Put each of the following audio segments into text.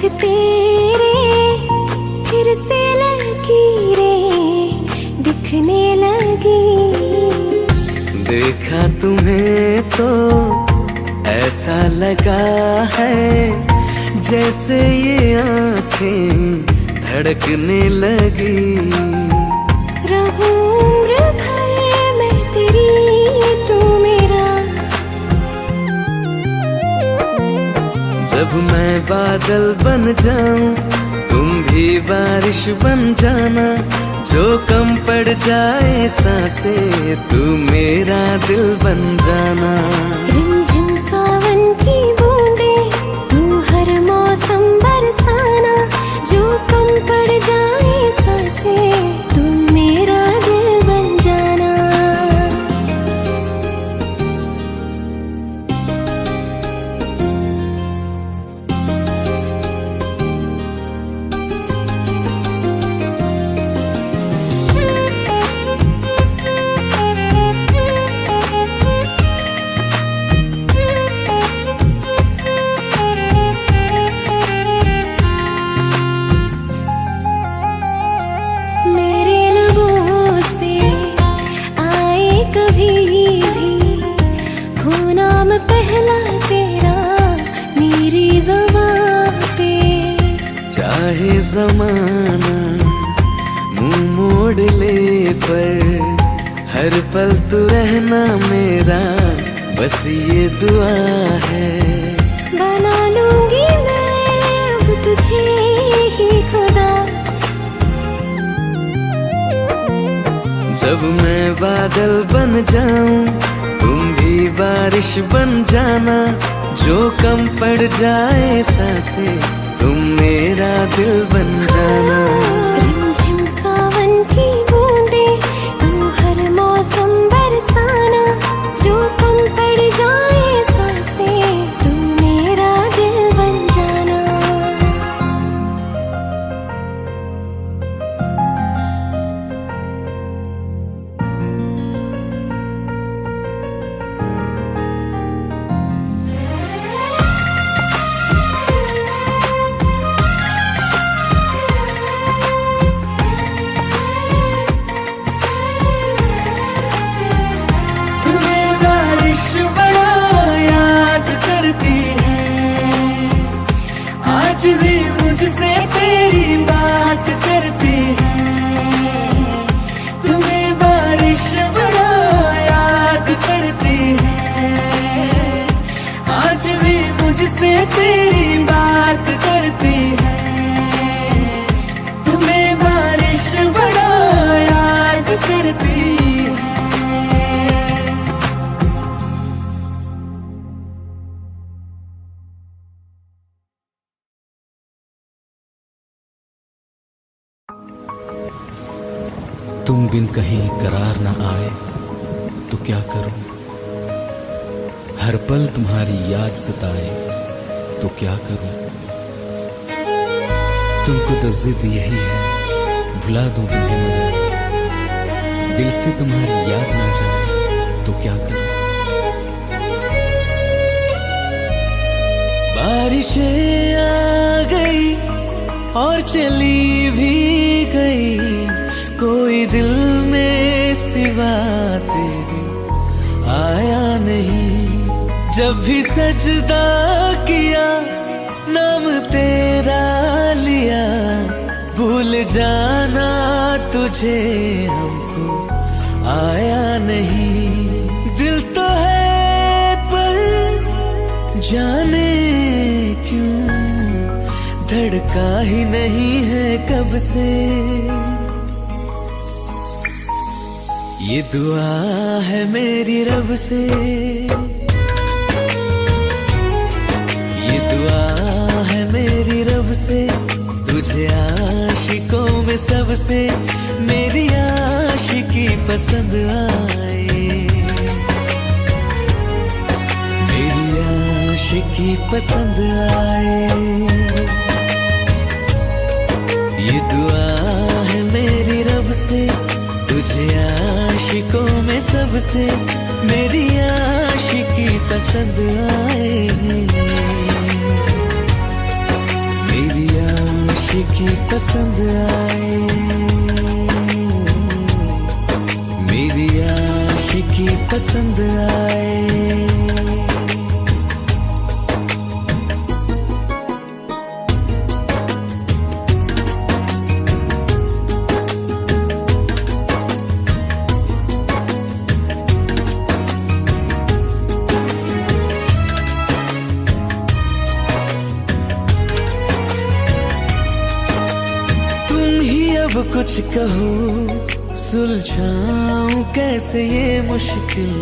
हाथ तेरे फिर से लकीरें दिखने लगी। देखा तुम्हें तो ऐसा लगा है जैसे ये आंखें धड़कने लगी। रहूं उम्र भर मैं तेरी तू मेरा। जब मैं बादल बन जाऊं तुम भी बारिश बन जाना। जो कम पड़ जाए सांसें तू मेरा दिल बन जाना। रिमझिम सावन की बूंदे तू हर मौसम बरसाना। जो कम पड़ जाए सांसें तू मेरा दिल बन जाना। पहला तेरा मेरी ज़ुबान पे। चाहे जमाना मुंह मोड़ ले पर हर पल तू रहना मेरा बस ये दुआ है। बना लूंगी मैं अब तुझे ही खुदा। जब मैं बादल बन जाऊं तुम भी बारिश बन जाना। जो कम पड़ जाए सांसें तुम मेरा दिल बन जाना। रिमझिम सावन की बूंदे तू हर मौसम बरसाना। जो कम पड़ जाए सांसें तू मेरा दिल बन जाना। आज भी मुझसे तेरी बात करती है। तुम्हें बारिश बड़ा याद करती है। आज भी मुझसे तेरी बात करती है। तुम्हें बारिश बड़ा याद करती है। तुम बिन कहीं करार न आए तो क्या करूं। हर पल तुम्हारी याद सताए तो क्या करूं। तुमको तो जिद यही है भुला दूं तुम्हें मगर दिल से तुम्हारी याद ना जाए तो क्या करूं। बारिशें आ गई और चली भी गई। कोई दिल में सिवा तेरे आया नहीं। जब भी सजदा किया नाम तेरा लिया। भूल जाना तुझे हमको आया नहीं। दिल तो है पर जाने क्यों धड़का ही नहीं है कब से। ये दुआ है मेरी रब से। ये दुआ है मेरी रब से। तुझे आशिकों में सबसे मेरी आशिकी पसंद आए। मेरी आशिकी पसंद आए। ये दुआ है मेरी रब से। तुझे आशिकों में सबसे मेरी आशिकी पसंद आए। मेरी आशिकी पसंद आए, मेरी आशिकी पसंद आए। अब कुछ कहो, सुलझाऊं कैसे ये मुश्किल।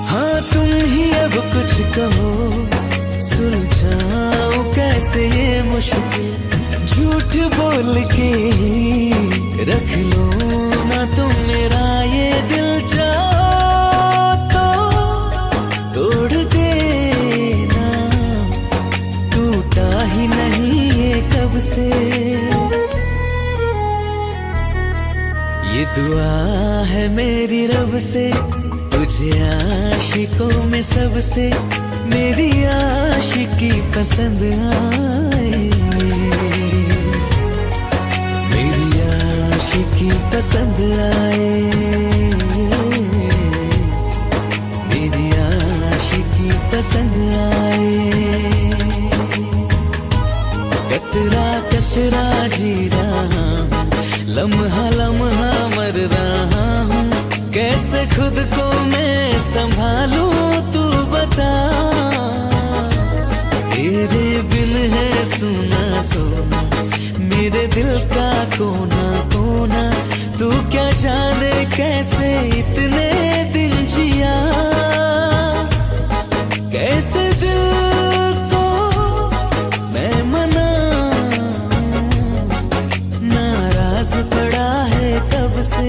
हाँ तुम ही अब कुछ कहो, सुलझाऊं कैसे ये मुश्किल। झूठ बोल के ही रख लो ना तुम मेरा ये दिल, जाओ तो तोड़ देना, टूटा ही नहीं कब से। ये दुआ है मेरी रब से, तुझे आशिकों में सबसे मेरी आशिकी पसंद आए, मेरी आशिकी पसंद आए, मेरी आशिकी पसंद आए। कतरा कतरा जी रहा हूँ, लम्हा लम्हा मर रहा हूँ, कैसे खुद को मैं संभालूं तू बता। तेरे बिन है सुना सोना मेरे दिल का कोना कोना, तू क्या जाने कैसे इतने दिन जिया, कैसे दिल पड़ा है कब से।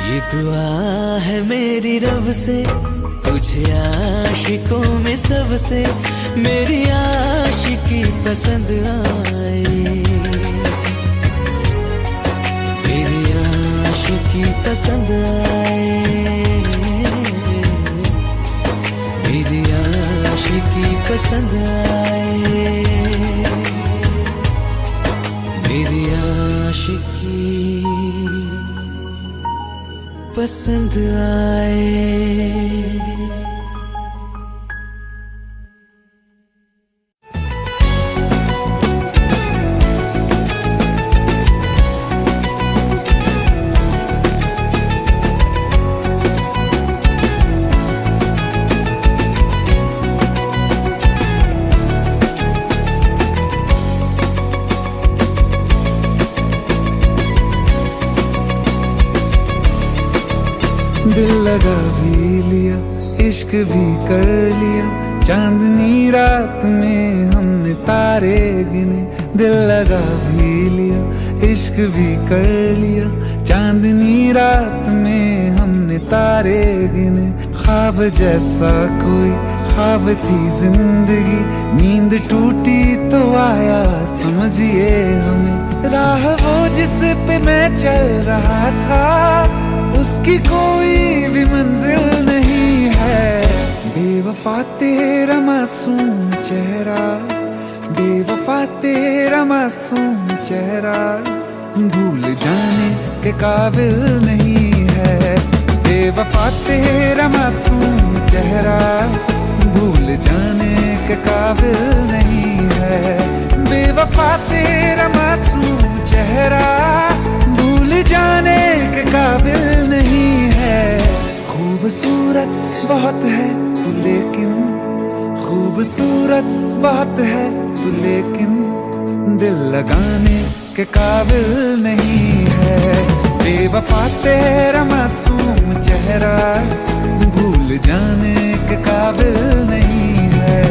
ये दुआ है मेरी रब से, तुझे आशिकों में सबसे मेरी आशिकी पसंद आए, मेरी आशिकी पसंद आए, मेरी आशिकी पसंद आए, मेरी आशिकी पसंद आए। दिल लगा भी लिया, इश्क भी कर लिया, चांदनी रात में हमने तारे गिने। दिल लगा भी लिया, इश्क भी कर लिया, चांदनी रात में हमने तारे गिने। ख्वाब जैसा कोई ख्वाब थी जिंदगी, नींद टूटी तो आया समझिए हमें। राह वो जिस पे मैं चल रहा था, उसकी कोई भी मंजिल नहीं है। बेवफा तेरा मासूम चेहरा, बेवफा तेरा मासूम चेहरा, भूल जाने के काबिल नहीं है। बेवफा तेरा मासूम चेहरा, भूल जाने के काबिल नहीं है। बेवफा तेरा मासूम चेहरा, भूल जाने के काबिल नहीं है। खूबसूरत बहुत है तू लेकिन, खूबसूरत बहुत है तू लेकिन, दिल लगाने के काबिल नहीं है। बेवफा तेरा मासूम चेहरा, भूल जाने के काबिल नहीं है।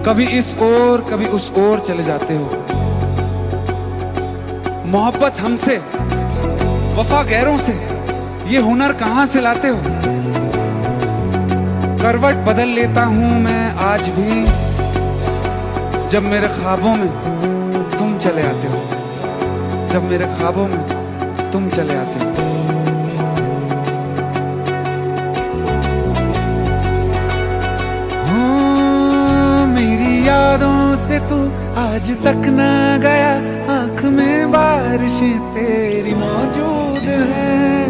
कभी इस ओर कभी उस ओर चले जाते हो। मोहब्बत हमसे, वफा गैरों से, ये हुनर कहां से लाते हो? करवट बदल लेता हूं मैं आज भी, जब मेरे ख्वाबों में तुम चले आते हो, जब मेरे ख्वाबों में तुम चले आते हो। मेरी यादों से तू आज तक ना गया, आंख में बारिशें तेरी मौजूद हैं।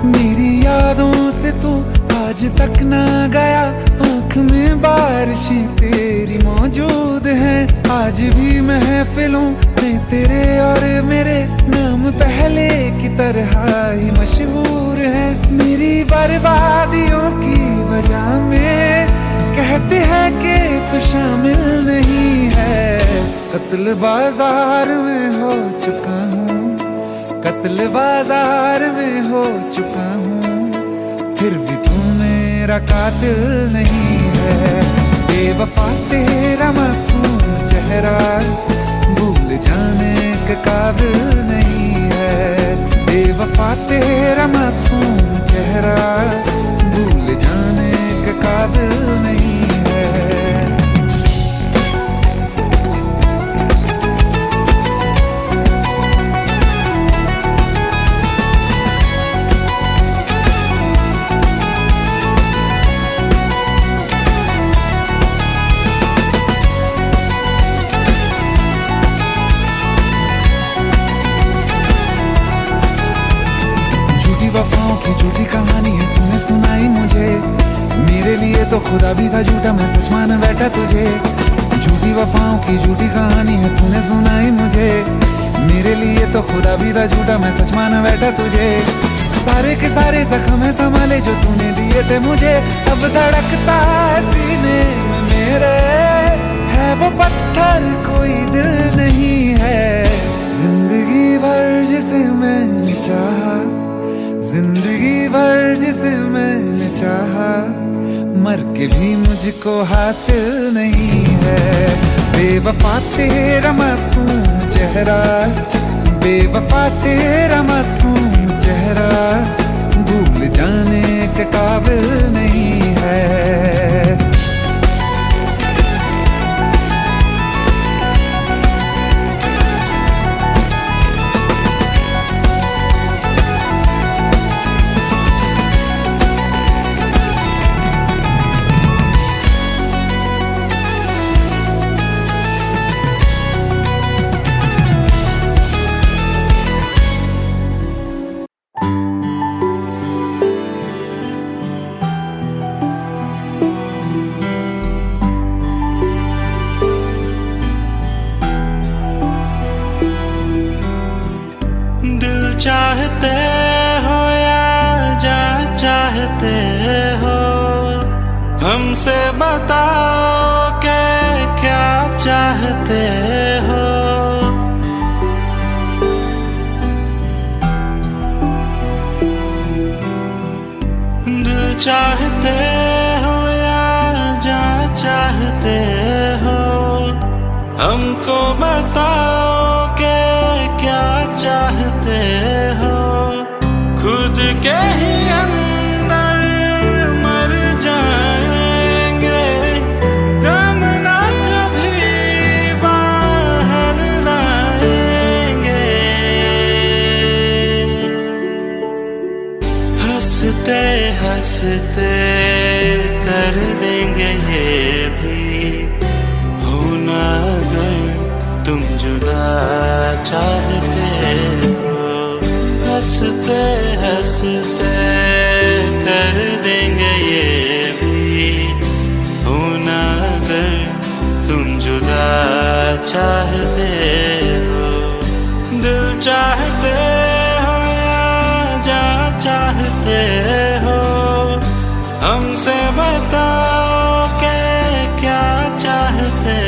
मेरी यादों से तू आज तक ना गया, आंख में बारिशें तेरी मौजूद हैं। आज भी महफिलों में तेरे और मेरे नाम पहले की तरह ही मशहूर है। मेरी बर्बादियों की वजह में कहते हैं कि तू शामिल नहीं है। कत्ल बाजार में हो चुका हूँ, कत्ल बाजार में हो चुका हूँ, फिर भी तू मेरा कातिल नहीं है। बेवफा तेरा मासूम चेहरा भूल जाने के काबिल नहीं है। बेवफा तेरा मासूम चेहरा भूल जाने के काबिल नहीं है। वफाओं की झूठी कहानी है तूने सुनाई मुझे, मेरे लिए तो खुदा भी था झूठा, मैं सच मान बैठा तुझे। झूठी वफाओं की झूठी कहानी है तूने सुनाई मुझे, मेरे लिए तो खुदा भी था झूठा, मैं सच मान बैठा तुझे। सारे के सारे जख्म है संभाले जो तूने दिए थे मुझे, अब धड़कता है सीने में मेरे, है वो पत्थर कोई दिल नहीं है। जिंदगी भर जिसे मैंने चाहा, जिंदगी भर जिसे मैंने चाहा, मर के भी मुझको हासिल नहीं है। बेवफा तेरा मासूम चेहरा, बेवफा तेरा मासूम चेहरा भूल जाने के काबिल नहीं है। चाहते हो या जा चाहते हो, हमसे बताओ कि क्या चाहते हो। दिल चाहते हो या जा चाहते हो, हमको बताओ कि क्या चाहते हो। खुद के ही अंदर मर जाएंगे, गम ना कभी बाहर लाएंगे। हंसते हंसते कर देंगे ये भी, होना अगर तुम जुदा चाहते हो। हंसते हंसते कर देंगे ये भी, होना अगर तुम जुदा चाहते हो। दिल चाहते हो या जा चाहते हो, हमसे बताओ कि क्या चाहते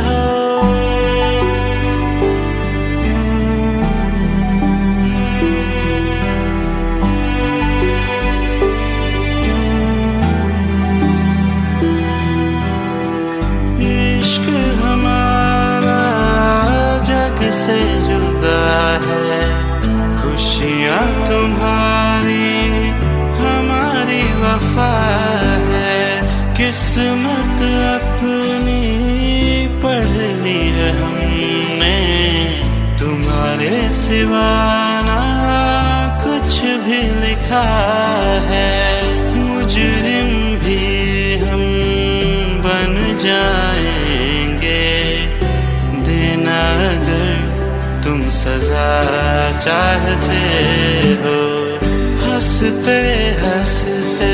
हो। है। खुशियाँ तुम्हारी हमारी वफा है। किस्मत अपनी पढ़ ली है हमने, तुम्हारे सिवा ना कुछ भी लिखा है। मुजरिम भी हम बन जाएंगे, देना अगर तुम सजा चाहते हो। हंसते हंसते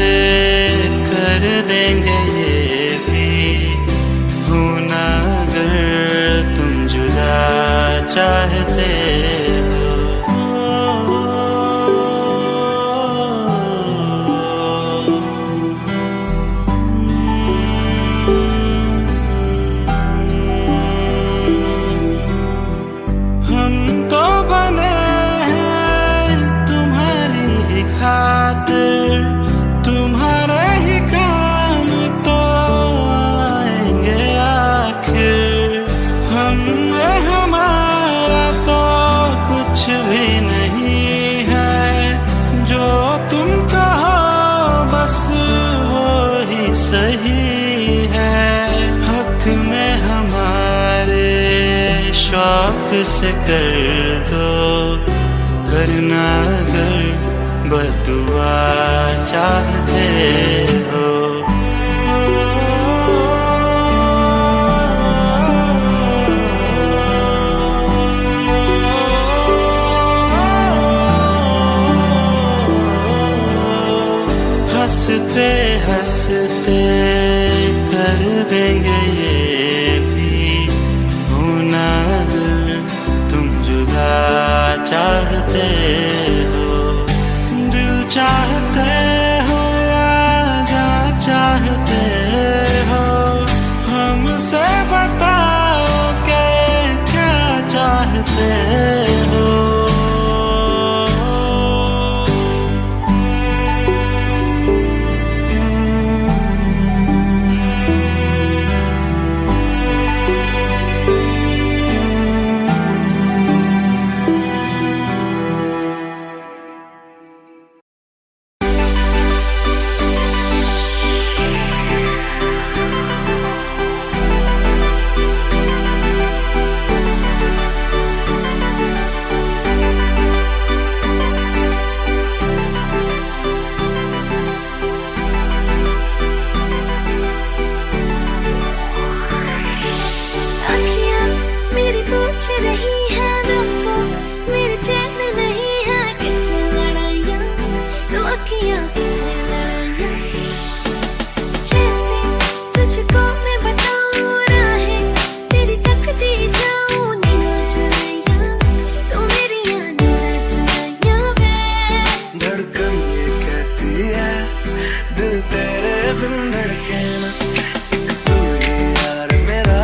कर देंगे ये भी, होना अगर तुम जुदा चाहते हो। हम तो बने हैं तुम्हारी ही खातिर, तुम्हारे ही काम तो आएंगे आखिर। हमने हमारा तो कुछ भी नहीं है, जो तुम कहो बस वो ही सही है। हक में हमारे शौक से कर दो, करना अगर बदुआ चाहते हो। हंसते हंसते कर देंगे ये भी, होना अगर तुम जुदा चाहते हो। दिल चाहते हो या जा चाहते हो, हमसे बताओ कि क्या चाहते हो। अखियाँ मेरी पूछ रही है दिल को, मेरे चैन नहीं है। कितनी लड़ाइयाँ तो अखियाँ कितनी लड़ाइयाँ। कैसे तुझको मैं बताऊँ राहें तेरी तकती जाऊँ। नींद चुराइयाँ तो मेरी नींद चुराइयाँ वे। धड़कन ये कहती है दिल तेरे बिन धड़के ना। एक तू ही यार मेरा,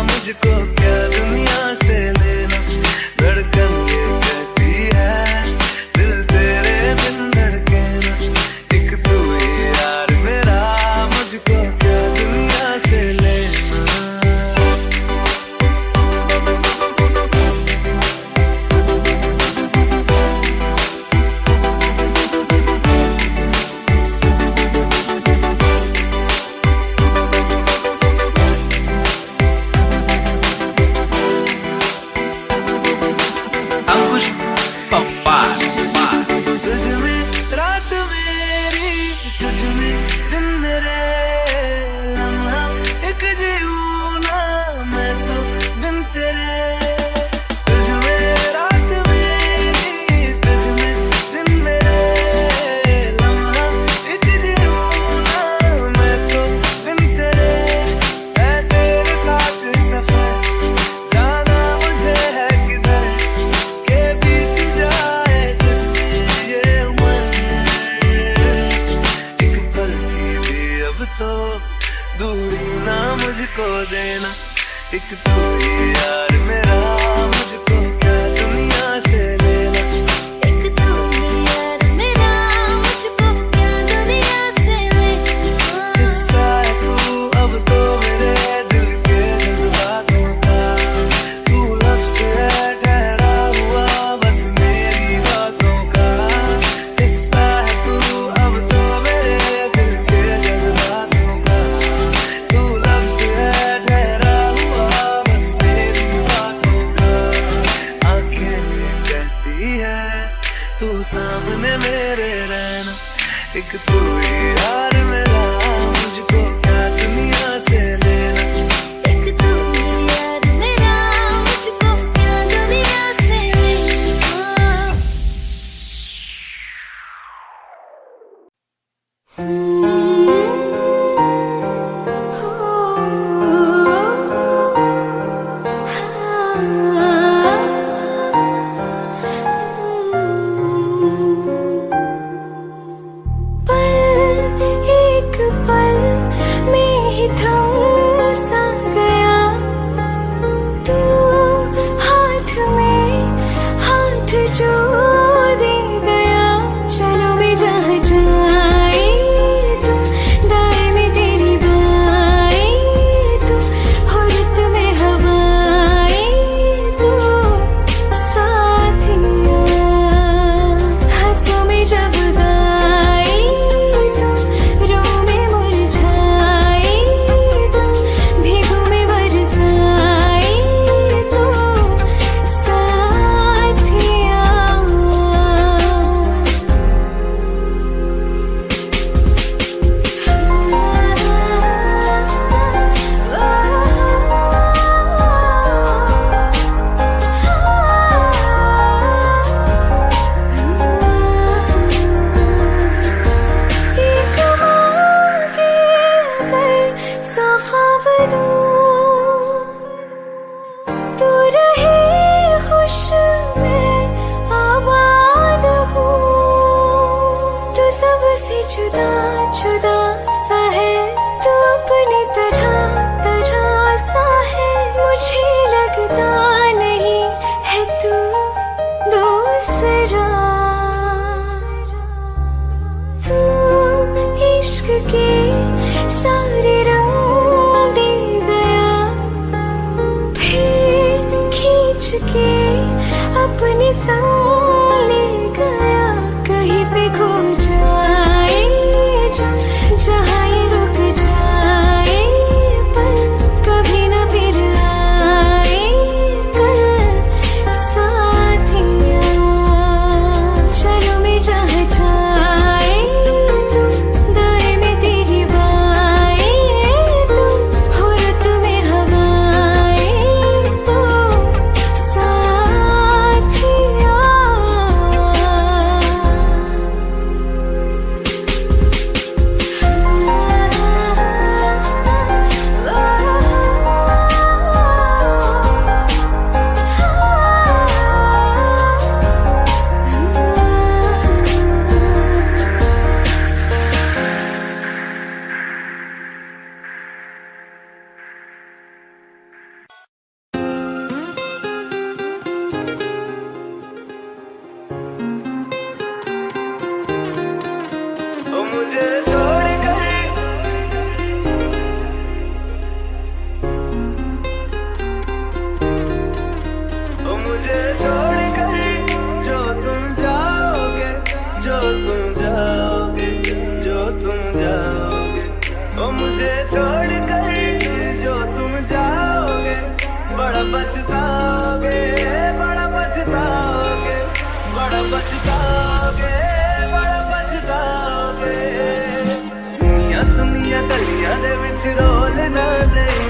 मुझको क्या दुनिया से लेना। धड़कन ये कहती है दिल तेरे बिन धड़के ना। एक तू ही यार मेरा, मुझको क्या दुनिया से लेना। अंकुश पप्पा। तुझ में रात मेरी, तुझ में दिन मेरे, लम्हा एक जीऊँ ना मैं तो बिन तेरे। तुझ में रात मेरी, तुझ में दिन मेरे, लम्हा एक जीऊँ ना मैं तो बिन तेरे। है तेरे साथ सफर, जाना मुझे है किधर, के बीत जाए तुझ में ये उम्र। एक पल की भी अब तो दूरी ना मुझको देना। एक तू ही यार मेरा, मुझको क्या दुनिया से लेना। एक तू ही यार मेरा, मुझको क्या दुनिया से लेना। हिस्सा है तू अब तो मेरे दिल के जज्बातों का। तू लफ्ज़ है ठहरा हुआ तू सामने मेरे रहना, एक तू ही यार मेरा, मुझको क्या दुनिया से लेना। एक तू ही यार मेरा, मुझको क्या दुनिया से लेना। एक पल में ही थम सा गया, तू हाथ में हाथ जो दे गया। चलो मैं जहाँ जाए तू, दाएं में तेरी बाएं तू, औरत में हवाएं तू, साथिया हंसों में जब गाए तू, रो में मुरझाए तू, भीगू में बरसाए तू, साथिया। एक मांगे अगर सौ ख्वाब दूं, तू रहे खुश मैं आबाद हूँ। तू सबसे जुदा जुदा सा है, तू अपनी तरह तरह सा है। मुझे लगता नहीं है तू दूसरा, तू इश्क के सारे रंग दे गया, फिर खींच के अपने संग ले गया। कहीं पे खो जाए जो, जहाँ ये रुक जाए पर कभी न फिर आए कल, साथिया। चलो मैं जहाँ जाए तू, दाएं में तेरी बाएं तू, औरत में हवाएं तू, साथिया। ओ मुझे छोड़ कर, ओ मुझे छोड़ कर जो तुम जाओगे, जो तुम जाओगे, जो तुम जाओगे। ओ मुझे छोड़ कर जो तुम जाओगे, बड़ा पछताओगे, बड़ा पछताओगे, बड़ा पछताओगे, बड़ा पछताओगे। सुनिया सुनिया गलियां दे विच रोल ना देई,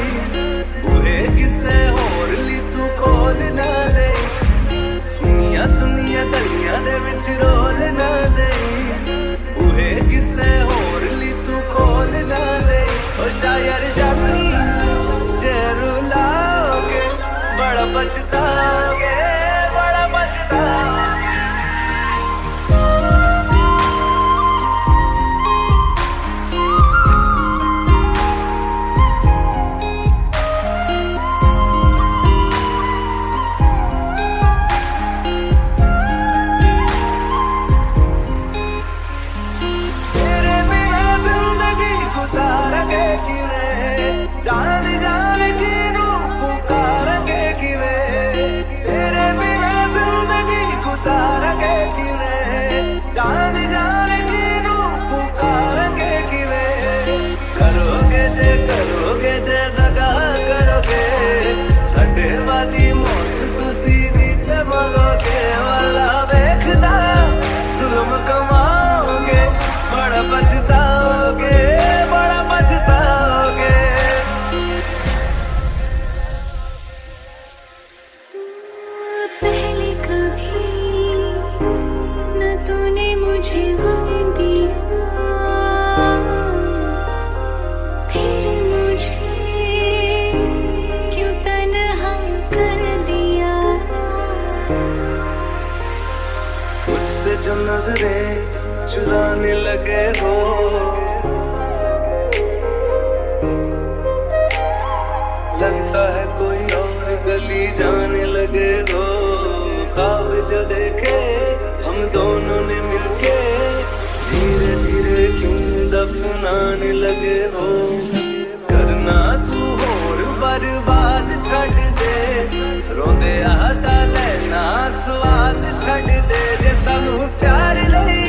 बूहे किसे होर ली तू खोल ना देई। सुनिया सुनिया गलियां दे विच रोल ना देई, बूहे किसे होर ली तू खोल ना देई। ओ शायर जानी जे रुलाओगे, बड़ा पछताओगे, बड़ा पछताओगे। तेरे बिना जिंदगी गुजारेंगे किवें, जान जान किनू पुकारेंगे किवें। जो नजरें चुराने लगे हो, लगता है कोई और गली जाने लगे हो। ख्वाब जो देखे हम दोनों ने मिलके, धीरे धीरे क्यों दफनाने लगे हो। करना तू होर बर्बाद छड़ दे, रोंदे आता लेना स्वाद छड़ दे। जे सानू प्यार लई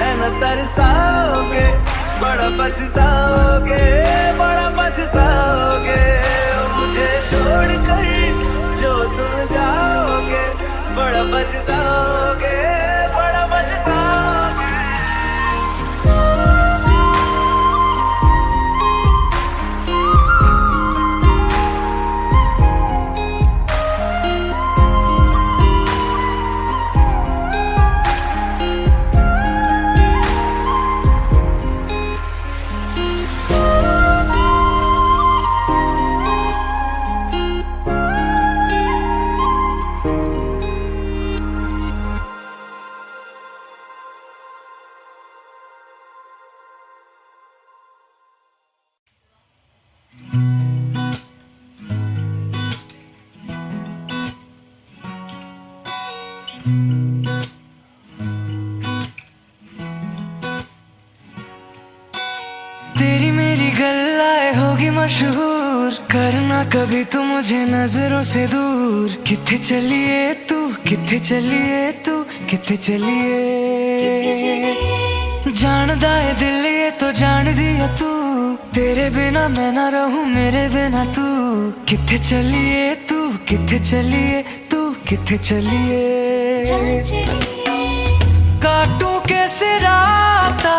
ऐना तरसाओगे, बड़ा पछताओगे, बड़ा पछताओगे। मुझे छोड़ कर जो तुम जाओगे, बड़ा पछताओगे, बड़ा पछताओगे। तेरी मेरी गल्लाए होगी मशहूर, करना कभी तू मुझे नजरों से दूर। किथे चलिए तू, किथे चलिए तू, किथे चलिए। जानदा है दिल ये तो जान दिया तू, तेरे बिना मैं ना रहूं मेरे बिना तू। किथे चलिए तू, किथे चलिए तू, किथे चलिए। काटूं कैसे राता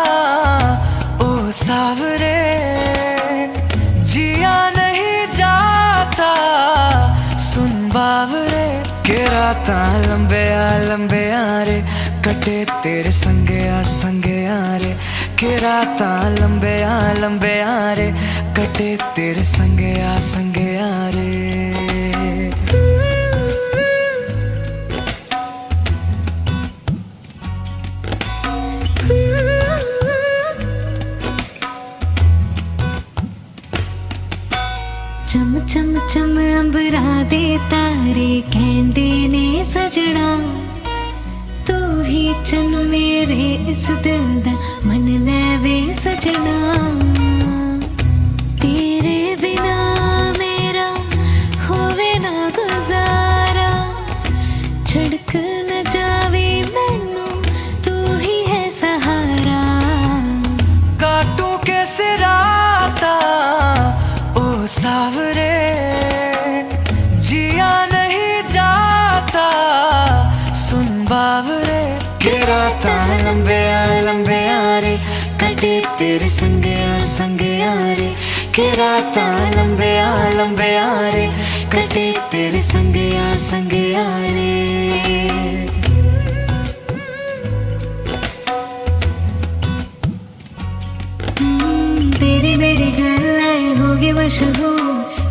ओ सावरे, जिया नहीं जाता सुन बावरे। के राता लंबे आ रे, कटे तेरे संगे आ रे। के राता लंबे आ रे, कटे तेरे संगे आ रे। चम चम चम अंबरा दे तारे कहंदे ने सजना, तू ही चन मेरे इस दिल दा मन लेवे सजना। तेरे बिना मेरा होवे ना गुजारा, छड़क न जावे मैनू तू ही है सहारा। काटूं कैसे राता ओ सावरे, जिया नहीं जाता सुन बावरे। के राता लंबे आ रे, कटे तेरे संगे आ रे। के राता लंबे आ रे, कटे तेरे संगे आ रे। तेरी मेरी गल्लाए होगी मशहूर,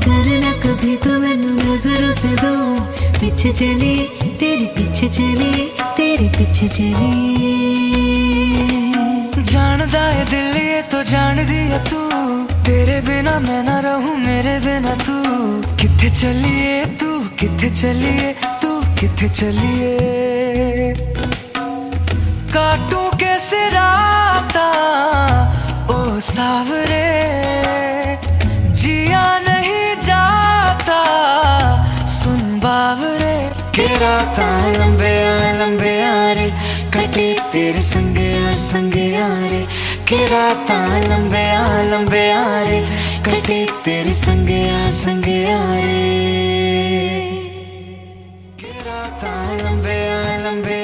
करना कभी तो मैनू नजरों से दूर। पीछे चली तेरे पीछे चली, तेरे पीछे चली। जानदा है दिल ये तो जान दिया तू, तेरे बिना मैं ना रहूं मेरे बिना तू। किथे चलिए तू, किथे चलिए तू, किथे चलिए। काटूं कैसे राता ओ सावरे, जिया नहीं जाता सुन बावरे। के राता लंबे आ रे, कटे तेरे संगे आ रे। के राता लंबे आ रे, कटे तेरे संगे आ रे। के राता लंबे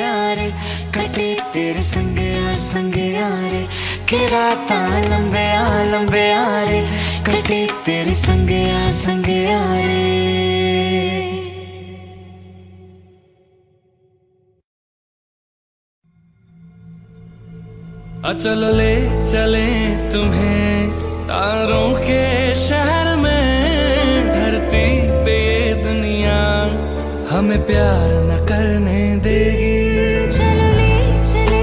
आ रे, कटे तेरे संगे आ रे। के राता लंबे आ रे, कटे तेरे संगे आ रे। चलो ले चले तुम्हें तारों के शहर में, धरती पे ये दुनिया हमें प्यार न करने देगी। चलो ले चले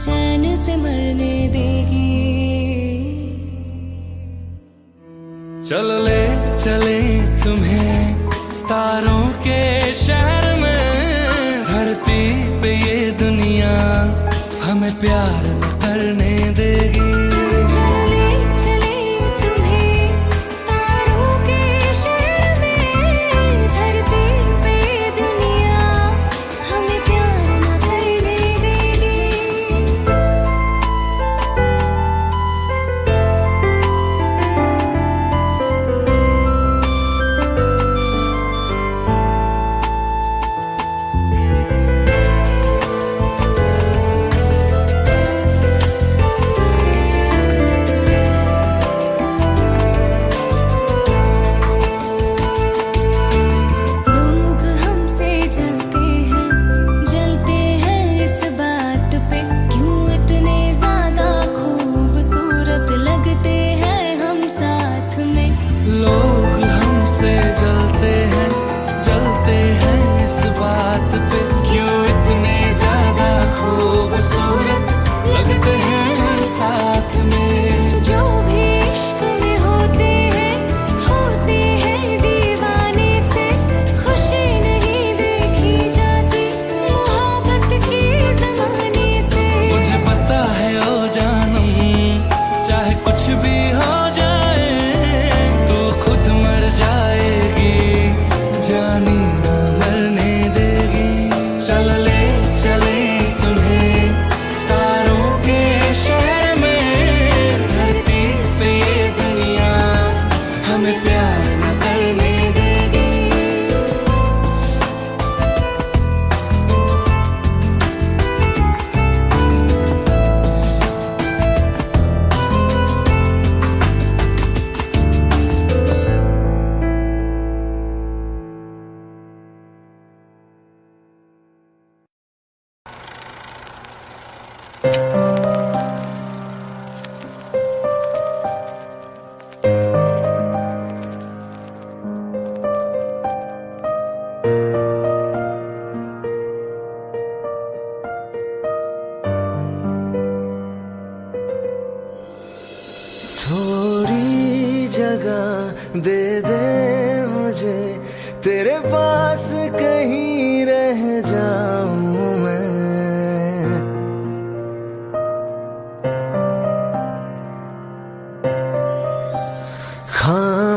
चैन से मरने देगी। चलो ले चले तुम्हें तारों के शहर में, धरती पे ये दुनिया हमें प्यार न करने देगी। चले चले तुम्हें तारों के शहर में, धरती पे दुनिया हमें प्यार न करने देगी। लोग हमसे जलते हैं इस बात पे, क्यों इतने ज्यादा खूबसूरत लगते हैं हम साथ में। लोग हमसे जलते हैं इस बात पे, क्यों इतने ज्यादा खूबसूरत लगते हैं हम साथ में। जो भी इश्क में होते हैं दीवाने से, खुशी नहीं देखी जाती मोहब्बत के जमाने से। मुझे पता है ओ जानम, चाहे कुछ भी हो जाए, तू खुद मर जाएगी, जानी न मरने देगी। चले चले तुम्हें तारों के शहर में, धरती पे ये दुनिया हमें प्यार न करने देगी। थोड़ी जगह दे दे मुझे, तेरे पास कहीं रह जाऊं मैं।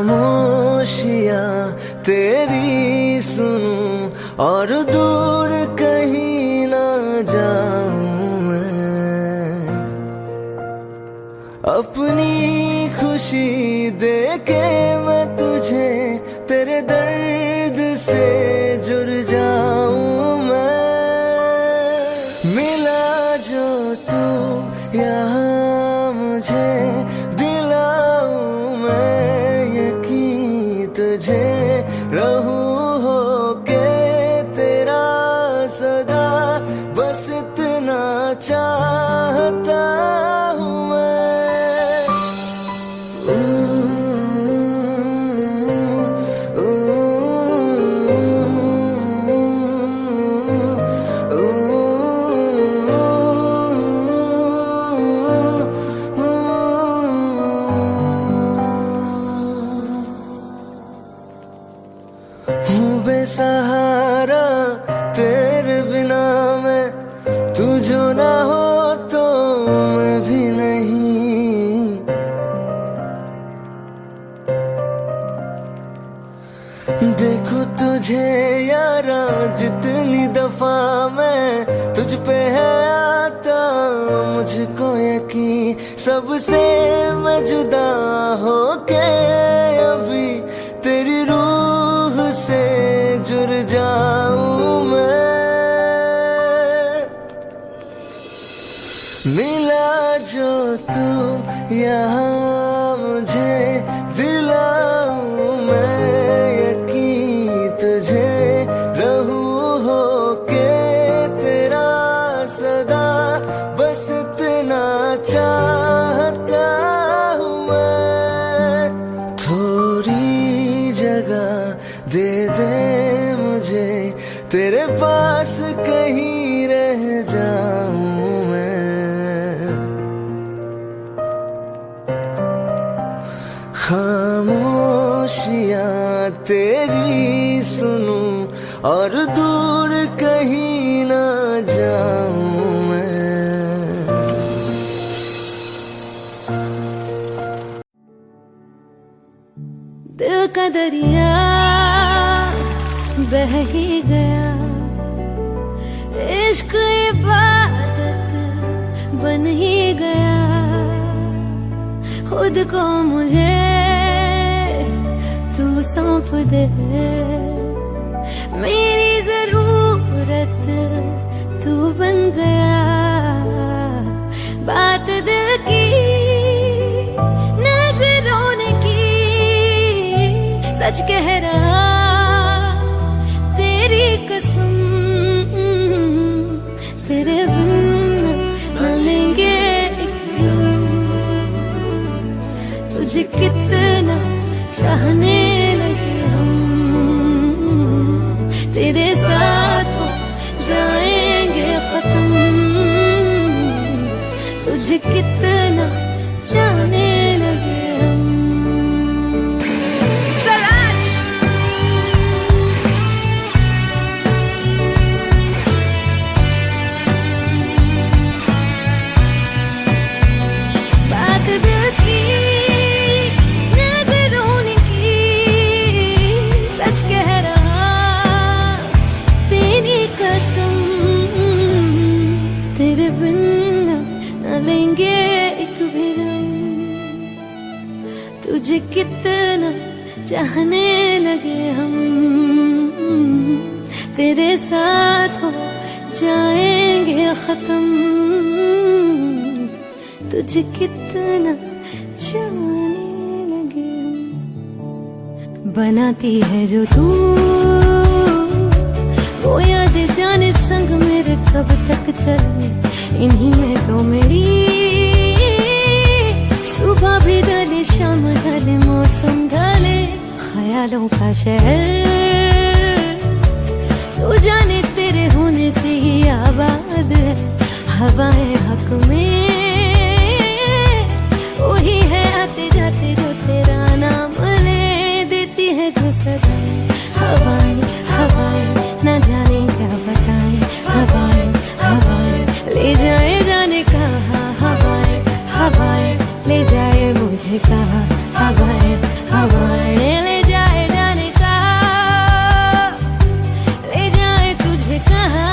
खामोशियां तेरी सुनूं और दूर कहीं ना जाऊं मैं। अपनी खुशी देके मैं तुझे तेरे दर्द से जुड़ जाऊं मैं। मिला जो तू यहाँ मुझे, दिलाऊं मैं यकीन तुझे, रहूं होके तेरा सदा, बस इतना चाहता हूँ मैं। हूँ बेसहारा तेरे बिना मैं, तू जो ना हो तो मैं भी नहीं। देखो तुझे यारा जितनी दफा मैं तुझ पे है आता, मुझको यकीन सबसे मैं जुदा होके अभी तेरी रूह से जुड़ जाऊं मैं। मिला जो तू यहाँ मुझे, दिलाऊं मैं यकीन तुझे, रहूं होके तेरा सदा, बस इतना चाहता हूँ मैं। थोड़ी जगह दे दे तेरे पास कहीं रह जाऊं मैं। खामोशियाँ तेरी सुनूं और दूर कहीं ना जाऊं मैं। दिल का दरिया बह ही गया, इश्क इबादत बन ही गया। खुद को मुझे तू सौंप दे, मेरी जरूरत तू बन गया। बात दिल की नजरों ने की, सच कह रहा तेरी कसम, तेरे बिन न लेंगे एक दिन। तुझे कितना चाहने लगे हम, तेरे साथ हो जाएंगे खत्म। तुझे कितना चाहने लगे हम। बात दिल की नजरों ने की, सच कह रहा तेरी कसम, तेरे बिन न लेंगे एक भी दम। तुझे कितना चाहने लगे हम, तेरे साथ हो जाएंगे खत्म। तुझे कितना चाहने लगे हम। बनाती है जो तू वो याद जाने संग मेरे कब तक चले, इन्हीं में तो मेरी सुबह भी ढले शाम ढले मौसम ढले। ख्यालों का शहर तू जाने तेरे होने से ही आबाद है। हवाएं हक में वही है आते जाते जो तेरा नाम ले देती है जो सदाएं। हवाएं हवाएं न जाने क्या बताएं, हवाएं हवाएं ले जाए जाने कहा। हवाएं हवाएं ले जाए मुझे कहा, हवाएं हवाएं ले जाए जाने कहा, ले जाए तुझे कहा,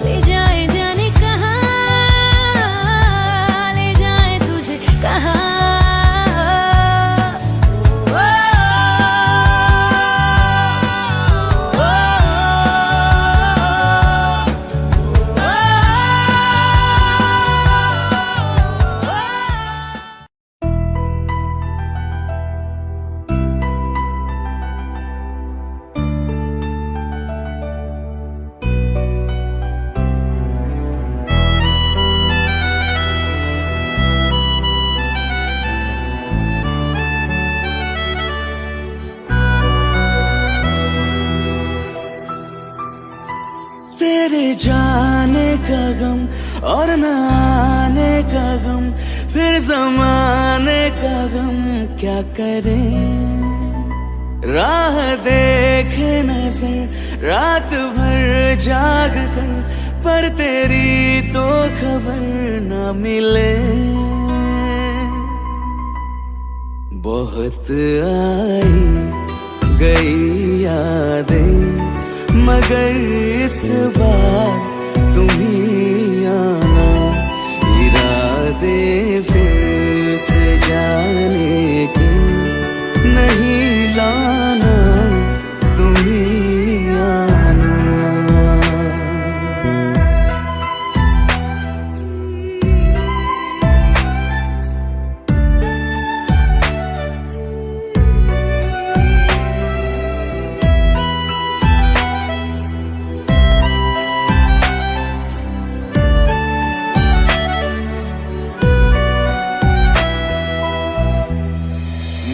ले जाए जाने कहा, ले जाए तुझे कहा। तेरे जाने का गम और न आने का गम, फिर जमाने का गम क्या करें। राह देखे नजर रात भर जाग कर, पर तेरी तो खबर न मिले। बहुत आई गई यादें मगर इस बार तुम ही आना। इरादे फिर से जाने के नहीं लाना, तुम ही आना।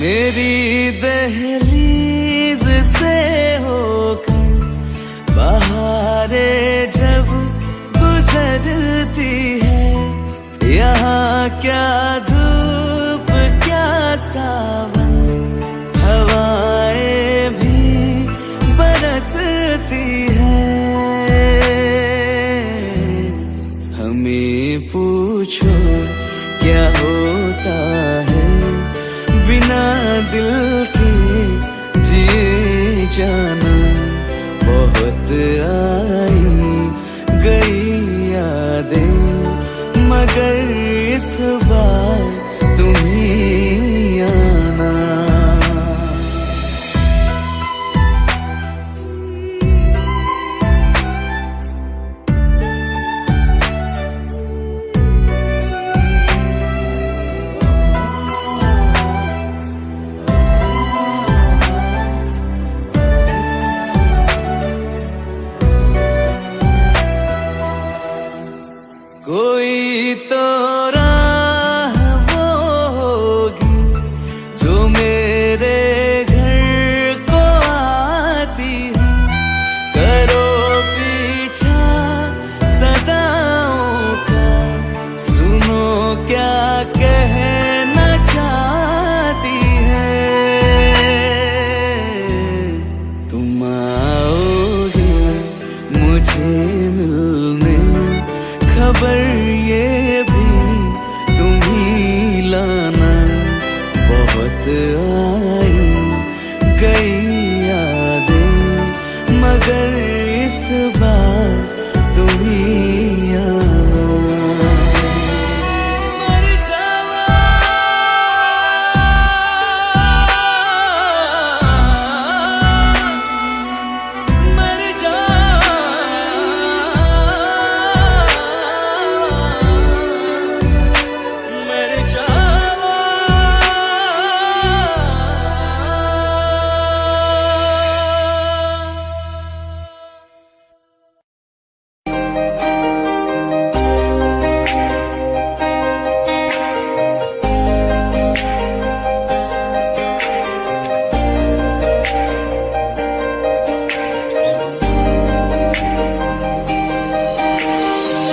मेरी दहलीज से होकर बहारें जब गुजरती है, यहाँ क्या धूप क्या दिल के जिए जाना, बहुत आई गई यादें, मगर इस बार तुम ही आना। कोई तो राह वो होगी जो मेरे घर को आती है, करो पीछा सदाओं का, सुनो क्या कहना चाहती है। तुम आओगे मुझे मिलने, खबर ये भी तुम ही लाना, बहुत आई गई यादें, मगर इस बार तुम ही आना। मर जावा, मर जावा, मर जावा।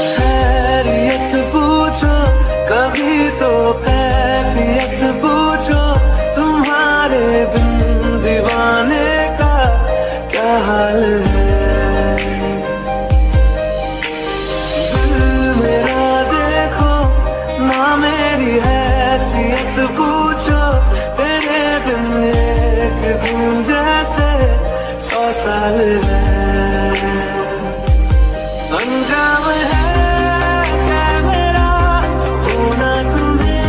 खैरियत पूछो कभी तो कैफियत पूछो, तुम्हारे बिन दीवाने का क्या हाल है। दिल मेरा देखो ना मेरी हैसियत पूछो, तेरे बिन एक दिन जैसे 100 साल है। अंजाम है क्या मेरा होना तुम्हें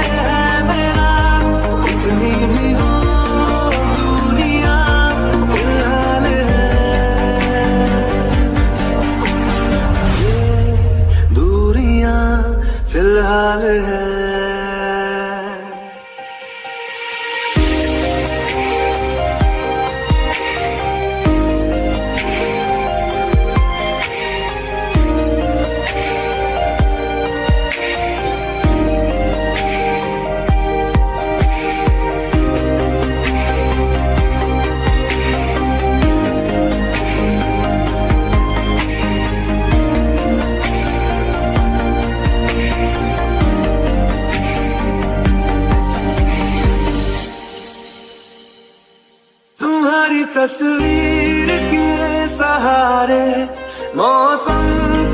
है मेरा, कितनी भी हो दुनिया फिलहाल है। ये दूरियां फिलहाल है। तुम्हारी तस्वीर के सहारे मौसम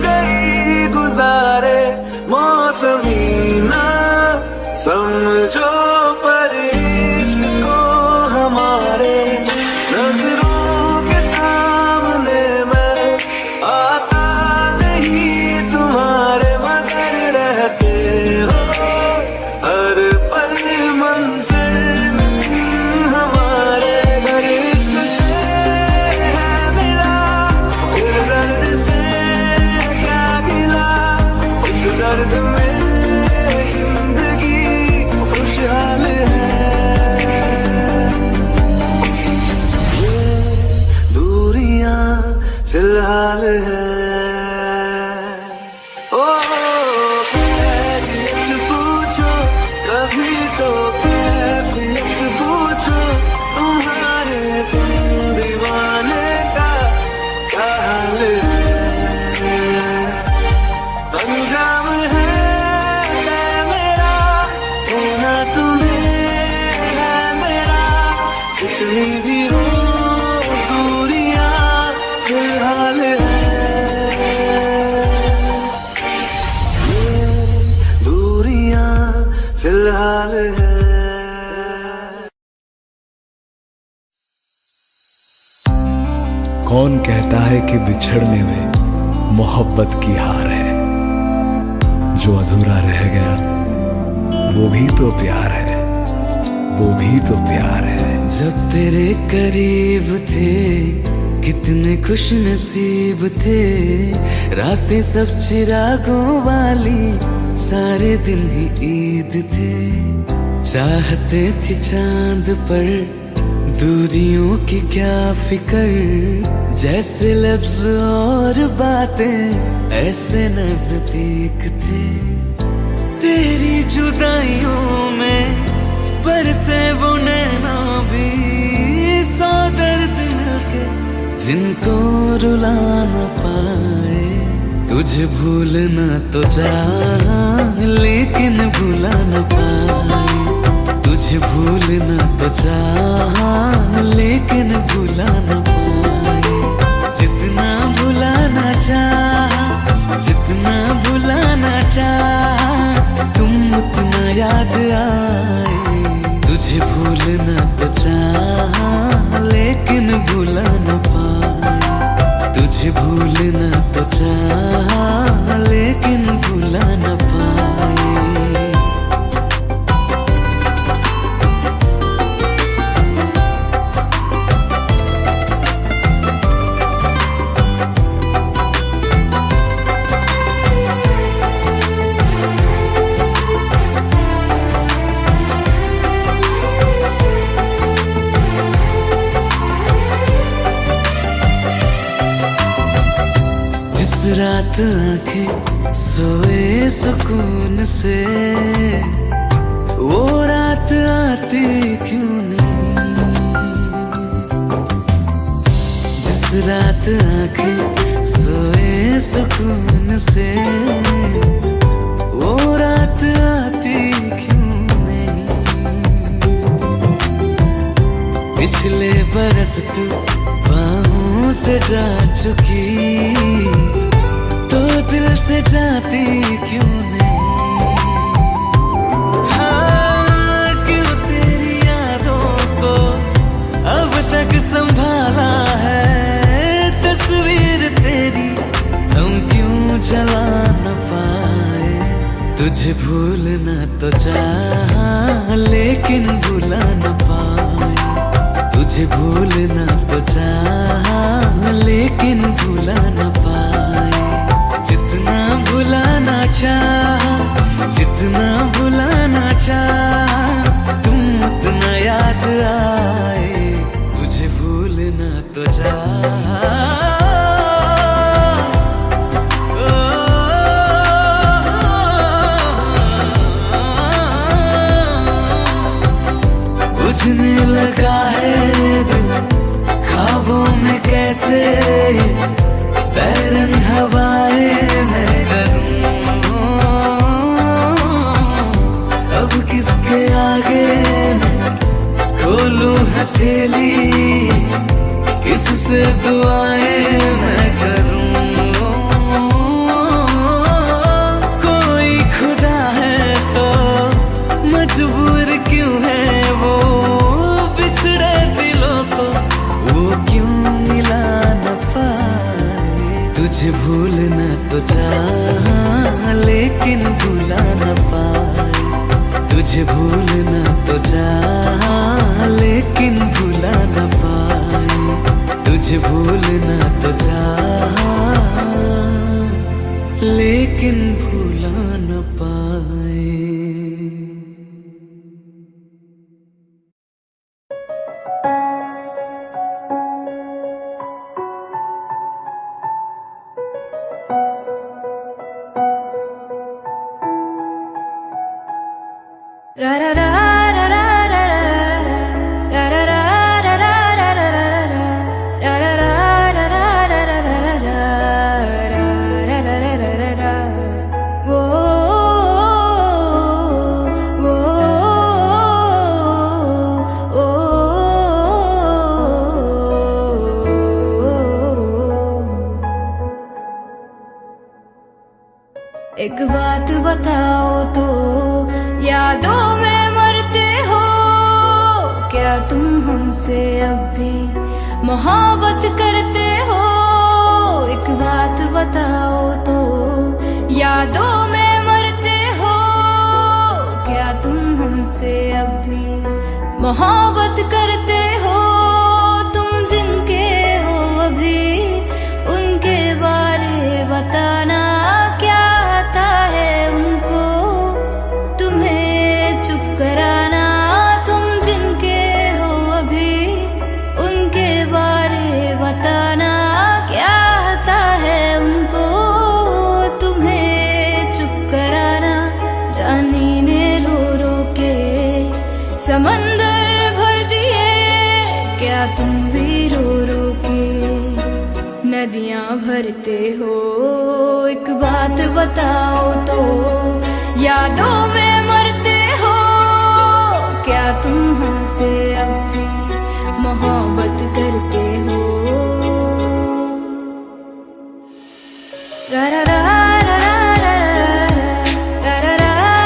कई गुजारे, मौसमी ना समझो पर इश्क को हमारे, नजरों के सामने मैं आता नहीं तुम्हारे, मगर रहते हो हर पल मंजिल हमारे। घर इश्क से है मिला, फिर दर्द से क्या गिला, इस दर्द में जिंदगी खुशहाल है। ये दूरियां फिलहाल है। ओ कैफियत पूछो कभी तो कैफियत पूछो, तुम्हारे बिन दीवाने का क्या हाल है। अंजाम है क्या मेरा होना तुम्हें है मेरा, कितनी भी हो दूरियां फिलहाल है। कौन कहता है कि बिछड़ने में मोहब्बत की हार है। जो अधूरा रह गया वो भी तो प्यार है, वो भी तो प्यार है। जब तेरे करीब थे कितने खुश नसीब थे, रातें सब चिरागों वाली, सारे दिन ही ईद थे। चाहते थे चांद पर दूरियों की क्या फिकर, जैसे लफ्ज और बातें ऐसे नजदीक थे। तेरी जुदाइयों में बरसे वो नैना भी, सौ दर्द मिलके जिनको रुला न पाए। तुझे भूलना तो चाह लेकिन भुला न पाए, तुझे भूलना तो चाह लेकिन भुला न पाए। जितना भुलाना चाह, जितना भुलाना चाह, तुम उतना याद आए। तुझे भूलना तो चाह लेकिन भुला न पाए, तुझे भूलना तो चाह लेकिन भुला न पाए। रात आंखें सोए सुकून से, वो रात आती क्यों नहीं। जिस रात आंखें सोए सुकून से, वो रात आती क्यों नहीं। पिछले बरस तू बाहों से जा चुकी, तो दिल से जाती क्यों नहीं। हाँ, क्यों तेरी यादों को अब तक संभाला है, तस्वीर तेरी हम क्यों जला न पाए। तुझे भूलना तो चाह लेकिन भुला न पाए, तुझे भूलना तो चाह लेकिन भुला न पाए। जितना भुलाना चाह, जितना भुलाना चाह, तुम उतना याद आए। तुझे भूलना तो चाह, बुझने लगा है दिल ख्वाबों में कैसे, बैरन हवाएं मैं करूं। अब किसके आगे मैं खोलूं हथेली, किससे दुआएं मैं करूं। कोई खुदा है तो मजबूर क्यों है वो, बिछड़े दिलों को वो क्यों मिला न पाए। तुझे भूलना तो चाह लेकिन भुला न पाए, तुझे भूलना तो चाह लेकिन भुला न पाए। तुझे भूलना तो चाह लेकिन भुला न पाए। एक बात बताओ तो, यादों में मरते हो क्या तुम हमसे अब भी मोहब्बत करते हो, एक बात बताओ तो, यादों में मरते हो क्या तुम हमसे अब भी? मोहब्बत करते हो तुम जिनके हो अभी, उनके बारे बताना क्या आता है उनको, तुम्हें चुप कराना। तुम जिनके हो अभी, उनके बारे बताना क्या आता है उनको, तुम्हें चुप कराना। जानी ने रो रो के समंदर भर दिए, क्या तुम भी रो रो के नदियां भरते हो? एक बात बताओ तो, यादों में मरते हो क्या तुम हमसे अब भी मोहब्बत करते हो? रा रा रा रा रा रा रा रा रा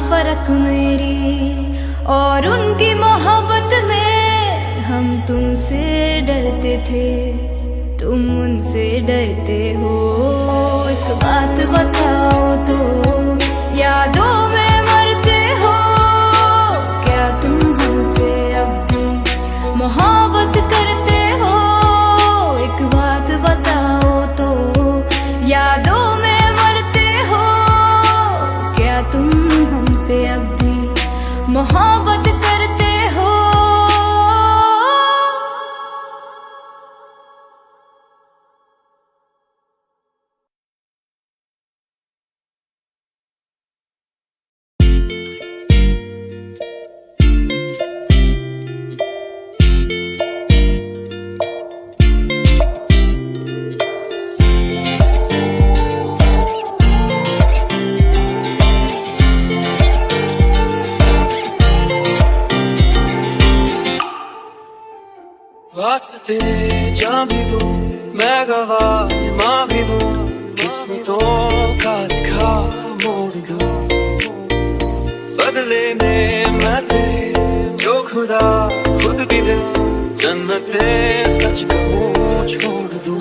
फर्क मेरी और उनकी मोहब्बत में, हम तुमसे डरते थे तुम उनसे डरते हो। एक बात बताओ तो, यादों में मरते हो क्या तुम हमसे अब भी मोहब्बत करते हो? एक बात बताओ तो, यादों में मरते हो क्या तुम हमसे अब भी मोहब्बत करते हो? वास्ते जा भी दूं मैं गवाह माँ भी दूं, किस्मतों का लिखा मोड़ दूं, बदले में मैं तेरे जो खुदा खुद भी दे, जन्नते सच कहूँ छोड़ दूं।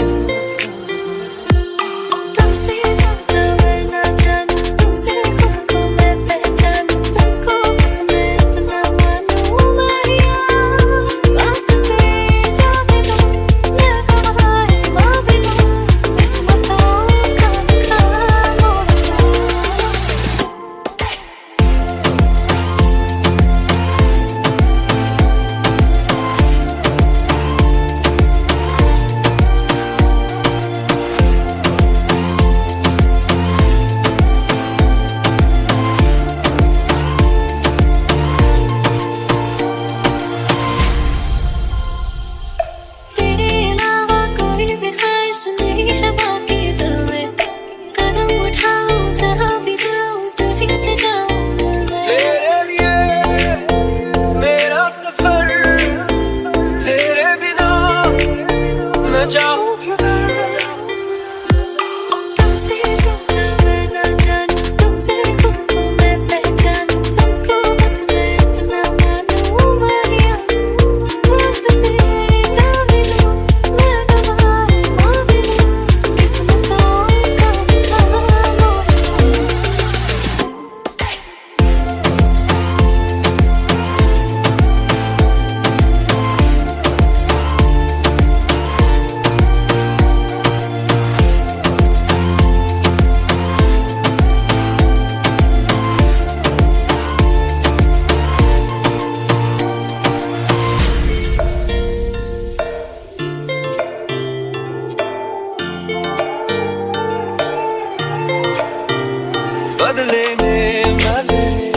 बदले में मैं तेरे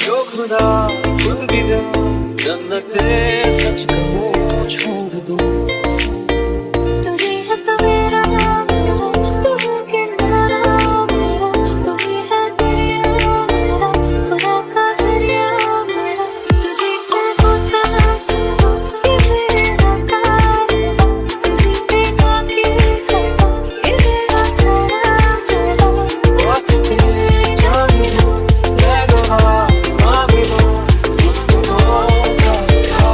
जो खुदा खुद भी दे जन्नते सच कहूँ छोड़ दूँ तुझे है सवेरा मेरा, तू है किनारा मेरा, तू ही है दरिया मेरा, खुदा का जरिया मेरा, तुझे से होता शुरू ये मेरा कारवां, तुझे पे जाके खत्म ये मेरा सारा जहां। वास्ते जा भी दूँ मैं गवाह माँ भी दूँ उसको धोखा खा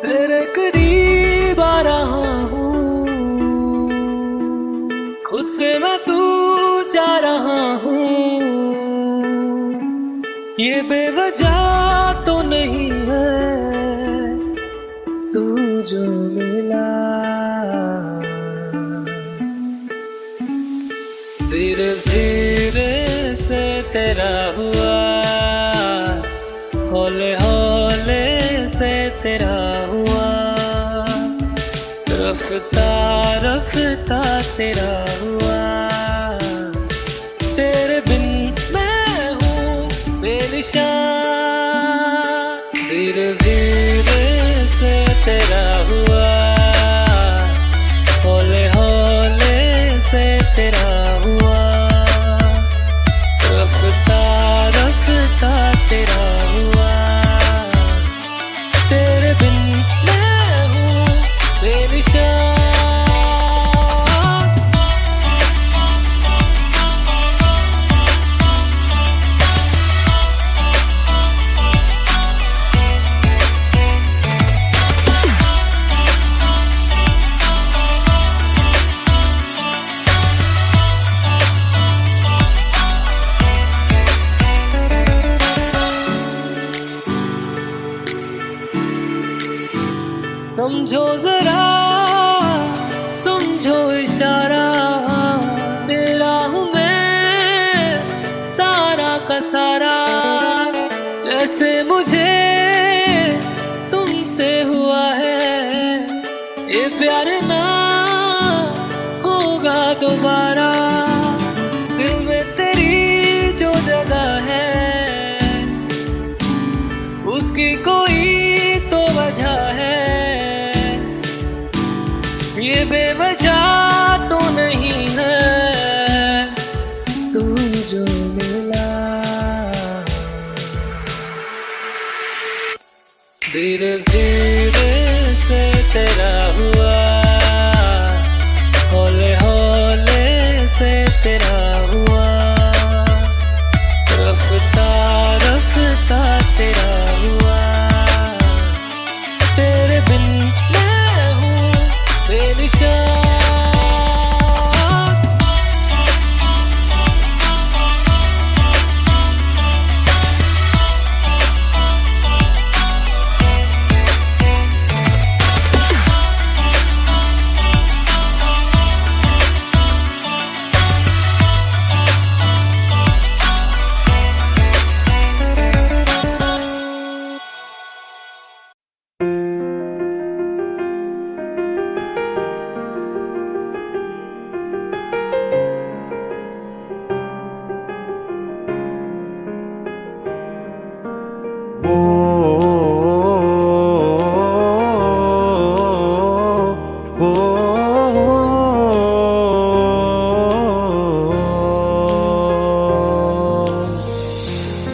तेरे करीब आ रहा हूँ, खुद से मैं दूर जा रहा हूँ, ये बेवजह तो नहीं है तू जो मिला, धीरे धीरे से तेरा हुआ, हौले हौले से तेरा हुआ, रफ्ता रफ्ता तेरा हुआ, तेरे बिन मैं हूँ बेनिशान, धीरे धीरे से तेरा हुआ, हौले हौले से तेरा हुआ, रफ्ता रफ्ता तेरा हुआ, तेरे बिन मैं हूँ बेनिशान। समझो जरा समझो इशारा, तेरा हूँ मैं सारा का सारा, जैसे मुझे तुमसे हुआ है ये प्यार ना होगा दोबारा, दिल में तेरी जो जगह है उसकी कोई तो वजह है, ये बेवजह तो नहीं है तू जो मिला, धीरे धीरे से तेरा हुआ, हौले हौले से तेरा हुआ, रफ्ता रफ्ता तेरा हुआ, तेरे बिन मैं हूँ बेनिशान।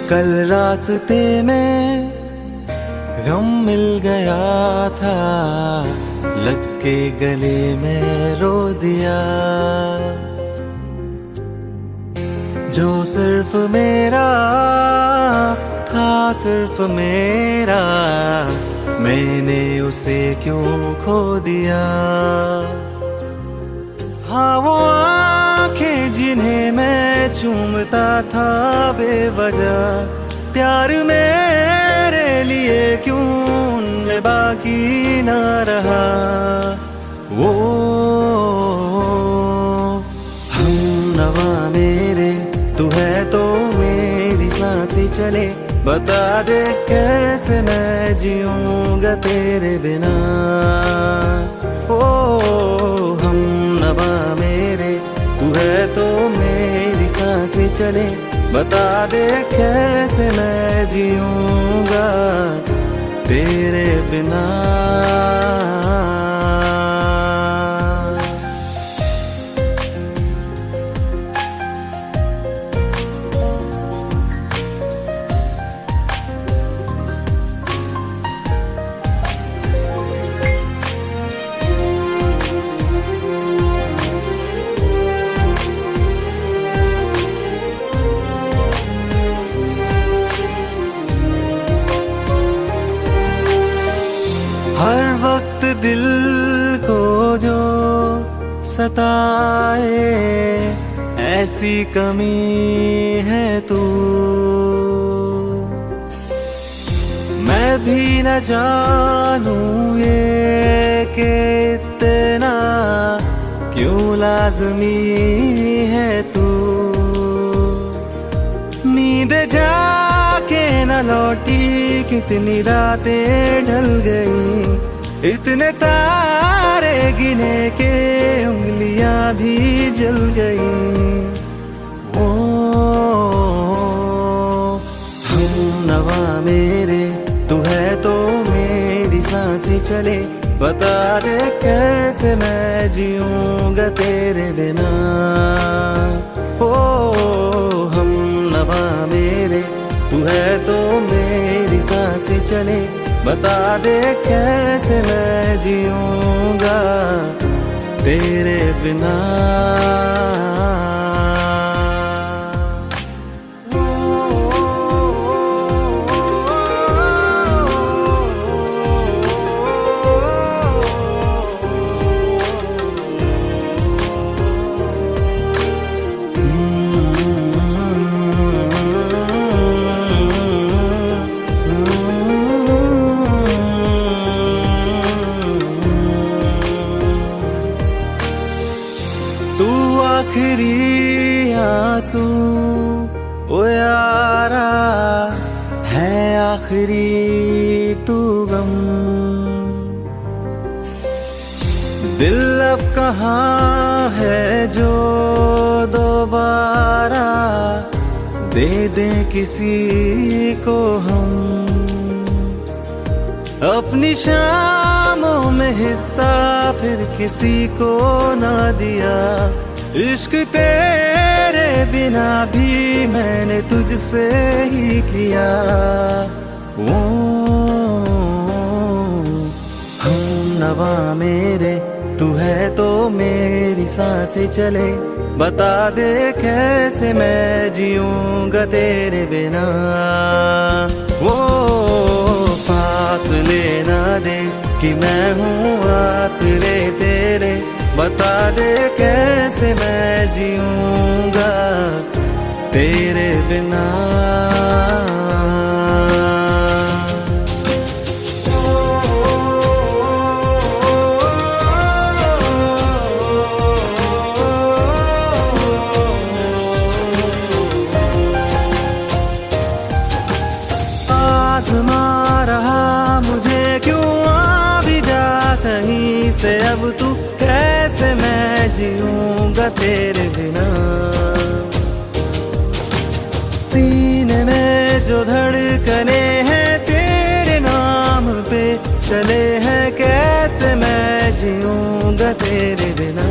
कल रास्ते में गम मिल गया था, लग के गले में रो दिया। जो सिर्फ मेरा था, सिर्फ मेरा, मैंने उसे क्यों खो दिया। हाँ वो आंखें जिन्हें मैं चूमता था बेवजह, प्यार मेरे लिए क्यों उनमें बाकी ना रहा। वो हमनवा मेरे, तू है तो मेरी सांसें चले, बता दे कैसे मैं जीऊंगा तेरे बिना। ओ हमनवा मेरे, तू है तो मेरी सांसें चले, बता दे कैसे मैं जीऊंगा तेरे बिना। हर वक्त दिल को जो सताए, ऐसी कमी है तू। मैं भी न जानूं ये कि इतना क्यों लाज़मी है तू। नींद जाके न लौटी, कितनी रातें ढल गई, इतने तारे गिने के उंगलियां भी जल गई। ओ हमनवा मेरे, तू है तो मेरी सांसें चले, बता दे कैसे मैं जीऊंगा तेरे बिना। ओ हमनवा मेरे, तू है तो मेरी सांसें चले, बता दे कैसे मैं जीऊंगा तेरे बिना। तू आखिरी आंसू ओ यारा है, आखिरी तू गम। दिल अब कहाँ है जो दोबारा दे दे किसी को हम। अपनी शामों में हिस्सा फिर किसी को ना दिया, इश्क तेरे बिना भी मैंने तुझसे ही किया। ओ हमनवा मेरे, तू है तो मेरी सांसें चले, बता दे कैसे मैं जीऊंगा तेरे बिना। वो फासले ना दे कि मैं हूँ आसरे तेरे, बता दे कैसे मैं जीऊंगा तेरे बिना। आज़मा रहा मुझे क्यों आ भी जा कहीं से, अब तू कैसे मैं जीऊंगा तेरे बिना। सीने में जो धड़कने हैं तेरे नाम पे चले हैं, कैसे मैं जीऊंगा तेरे बिना।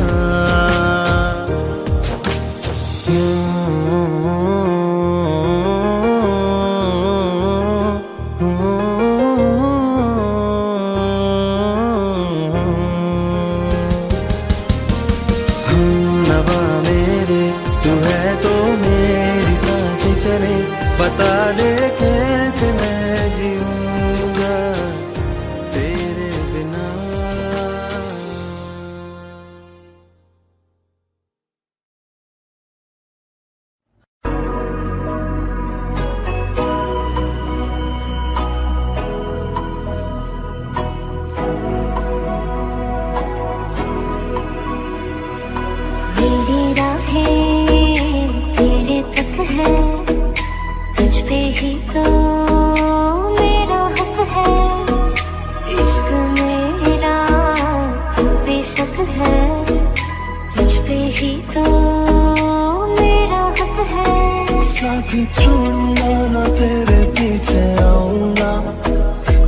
बाकी छोड़ूंगा ना तेरे पीछे आऊंगा,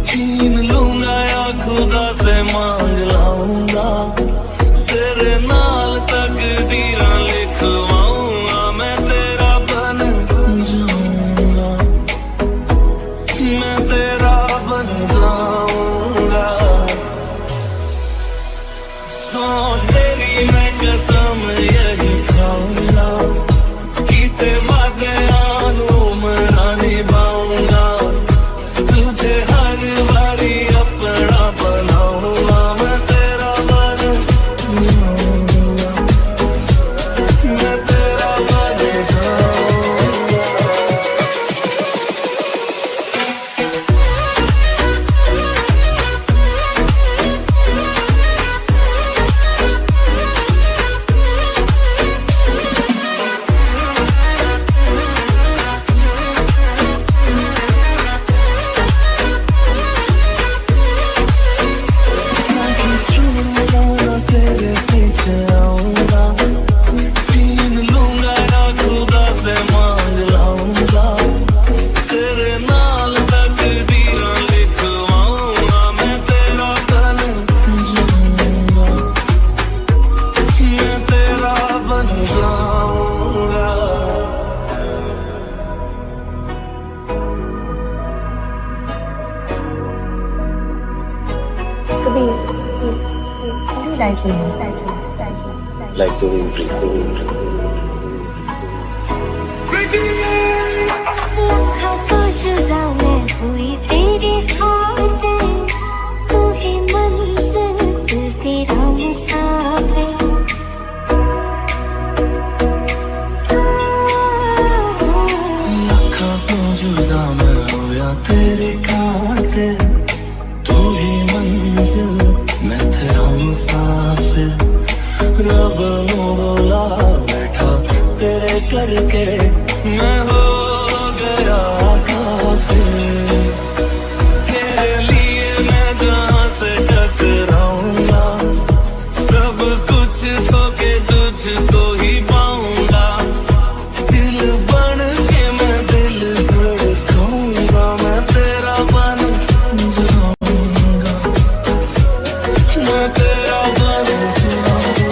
छीन लूंगा या खुदा से मांग लाऊंगा, तेरे नाल तकदीरां लिखवाऊंगा, मैं तेरा बन जाऊंगा, मैं तेरा बन जाऊंगा। सो तेरी मैं कसम यही खाऊंगा, कीते वादे आनू मना निभाऊंगा, तुझे हर बारी अपना बनाऊंगा, मैं तेरा बन जाऊंगा, मैं तेरा बन जाऊंगा। बाकी छोड़ूंगा ना तेरे पीछे आऊंगा, छीन लूंगा या खुदा से मांग लाऊंगा, तेरे नाल तकदीरां लिखवाऊंगा, मैं तेरा बन जाऊंगा, मैं तेरा बन जाऊंगा। Kabir, do you like me? like the wind breeze. लखा तो जुदा मैं हुई तेरी खातिर, तू ही मंजिल तेरा मुसाफिर। लखा तो जुदा मैं होया तेरी खातिर, तू ही मंजिल मैं तेरा मुसाफिर। रब नू बुला बैठा तेरे करके मैं हो गया काफिर, तेरे लिए मैं जहाँ से टकराऊंगा, सब कुछ खो के तुझको ही पाऊंगा, दिल बन के मैं दिल धड़काऊंगा, मैं तेरा बन जाऊंगा, मैं तेरा बन जाऊंगा।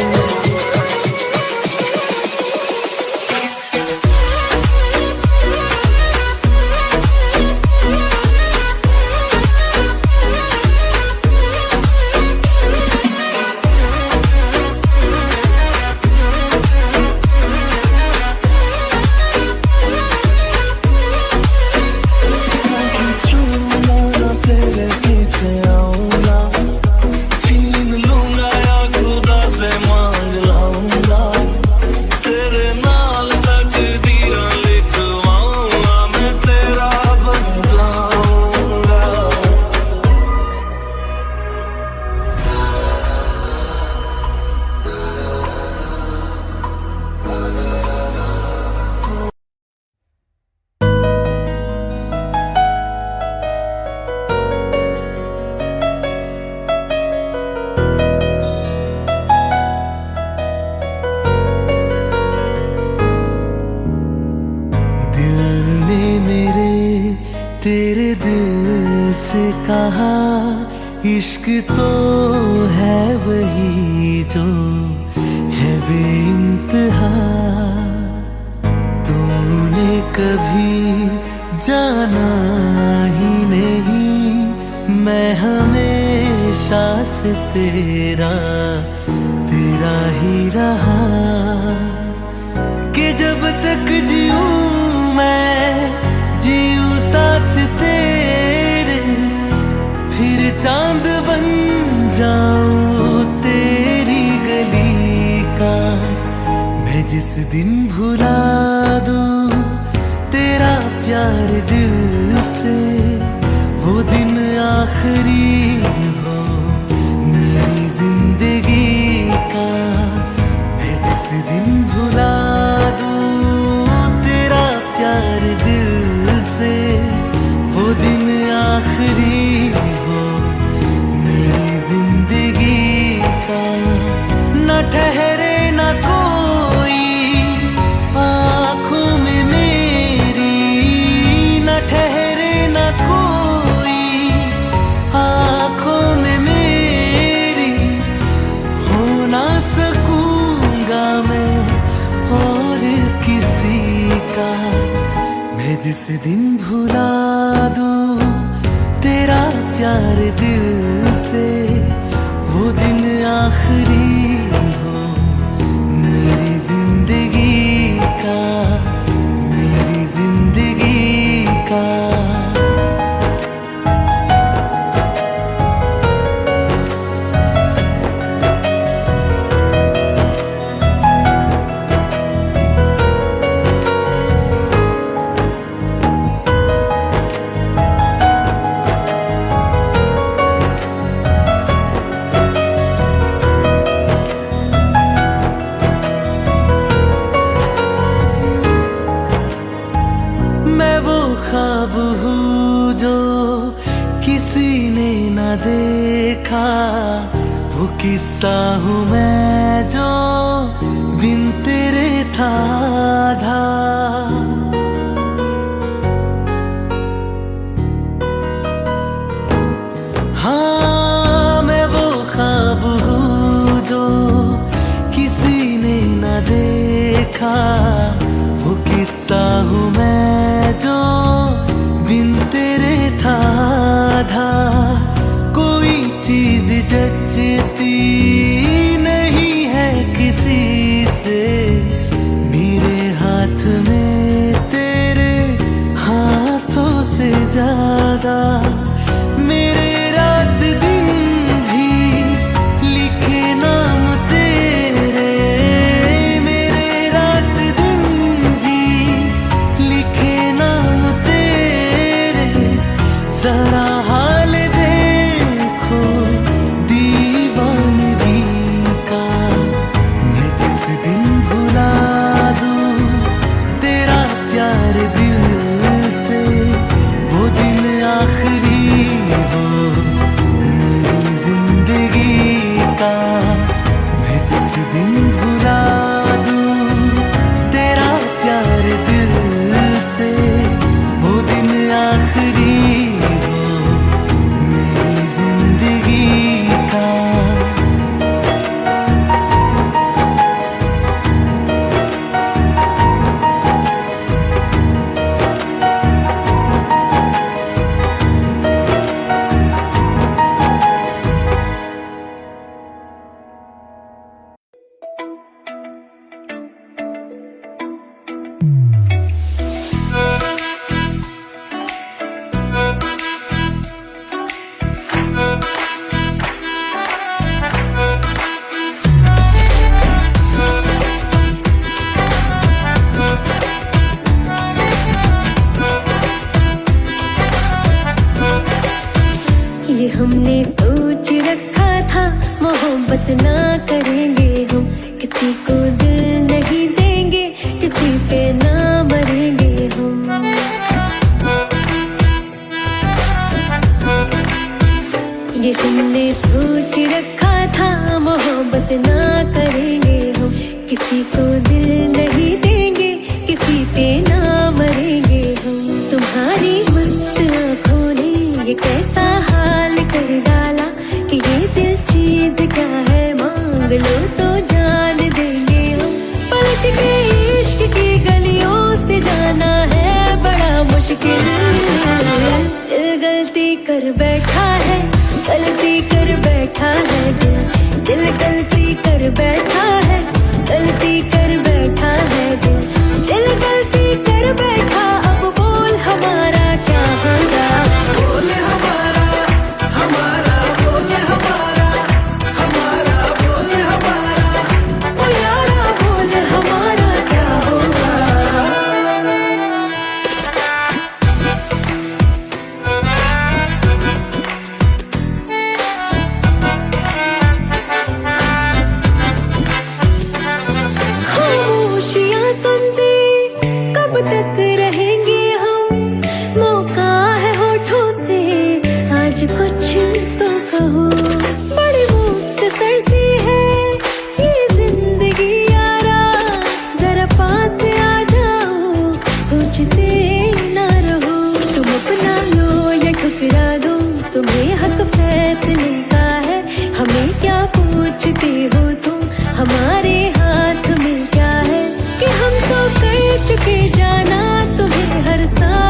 बाकी छोड़ूंगा ना तेरे पीछे आऊंगा, छीन लूंगा या खुदा से मांग लाऊंगा, तेरे नाल तकदीरां लिखवाऊंगा, मैं तेरा बन जाऊंगा। दिल ने मेरे तेरे दिल से कहा, इश्क तो है वही जो है बेइंतहा, तूने कभी जाना ही नहीं, मैं हमेशा से तेरा तेरा ही रहा, कि जब तक जीऊं मैं जीऊं साथ तेरे, फिर चांद बन जाऊं तेरी गली का, मैं जिस दिन भुला दूं तेरा प्यार दिल से, वो दिन आखिरी हो मेरी जिंदगी का, मैं जिस दिन भुला दूं तेरा प्यार दिल से, वो दिन आखिरी हो मेरी जिंदगी का, न ठहरे न कोई आँखों में मेरी जिस दिन भुला दूं तेरा प्यार दिल से, वो दिन आखिरी हो मेरी जिंदगी का, मेरी जिंदगी का। ख्वाब हूँ जो किसी ने न देखा, वो किस्सा हूँ मैं जो बिन तेरे था आधा। हाँ मैं वो ख्वाब हूँ जो किसी ने न देखा, वो किस्सा हूँ मैं जो बिन तेरे था आधा। कोई चीज जचती नहीं है किसी से, मेरे हाथ में तेरे हाथों से ज्यादा। मेरे रात दिन भी लिखे नाम तेरे, मेरे रात दिन भी लिखे नाम तेरे। जरा हाल देखो दीवानगी का, मैं जिस दिन भुला दूं तेरा प्यार दिल से, वो दिन आखिरी हो मेरी जिंदगी का। मैं जिस दिन भुला दूं तेरा प्यार दिल से, वो दिन आखिरी हो मेरी जिंदगी का। ये हमने सोच रखा था, मोहब्बत ना करेंगे हम, किसी को दिल नहीं देंगे, किसी पे ना मरेंगे हम। ये हमने सोच रखा था, मोहब्बत ना करेंगे हम, किसी को दिल नहीं देंगे, किसी पे ना मरेंगे हम। तुम्हारी मस्त आँखों ने ये कैसा हाल कर डाला, कि ये दिल चीज क्या है, मांग लो तो जान देंगे हम। पलट के इश्क की गलियों से जाना है बड़ा मुश्किल। दिल गलती कर बैठा है, गलती कर बैठा है दिल, दिल गलती कर बैठा है, गलती कर बैठा है दिल, दिल गलती कर बैठा। अब बोल हमारा क्या होगा, बोल हमारा, हमारा बोल हमारा, हमारा बोल हमारा, ओ यारा बोल हमारा क्या होगा। खामोशियां सुनते कब तक रहेंगे हम, मौका है होठों से आज कुछ तो कहो। बड़ी मुख्तसर सी है ये जिंदगी यारा, जरा पास आ जाओ, सोचते ना रहो। तुम अपना लो या ठुकरा दो, तुम्हें हक फैसले का है, हमें क्या पूछते हो तुम, हमारे हाथ में क्या है। कि हम तो कर चुके जाना तुम्हें हर साल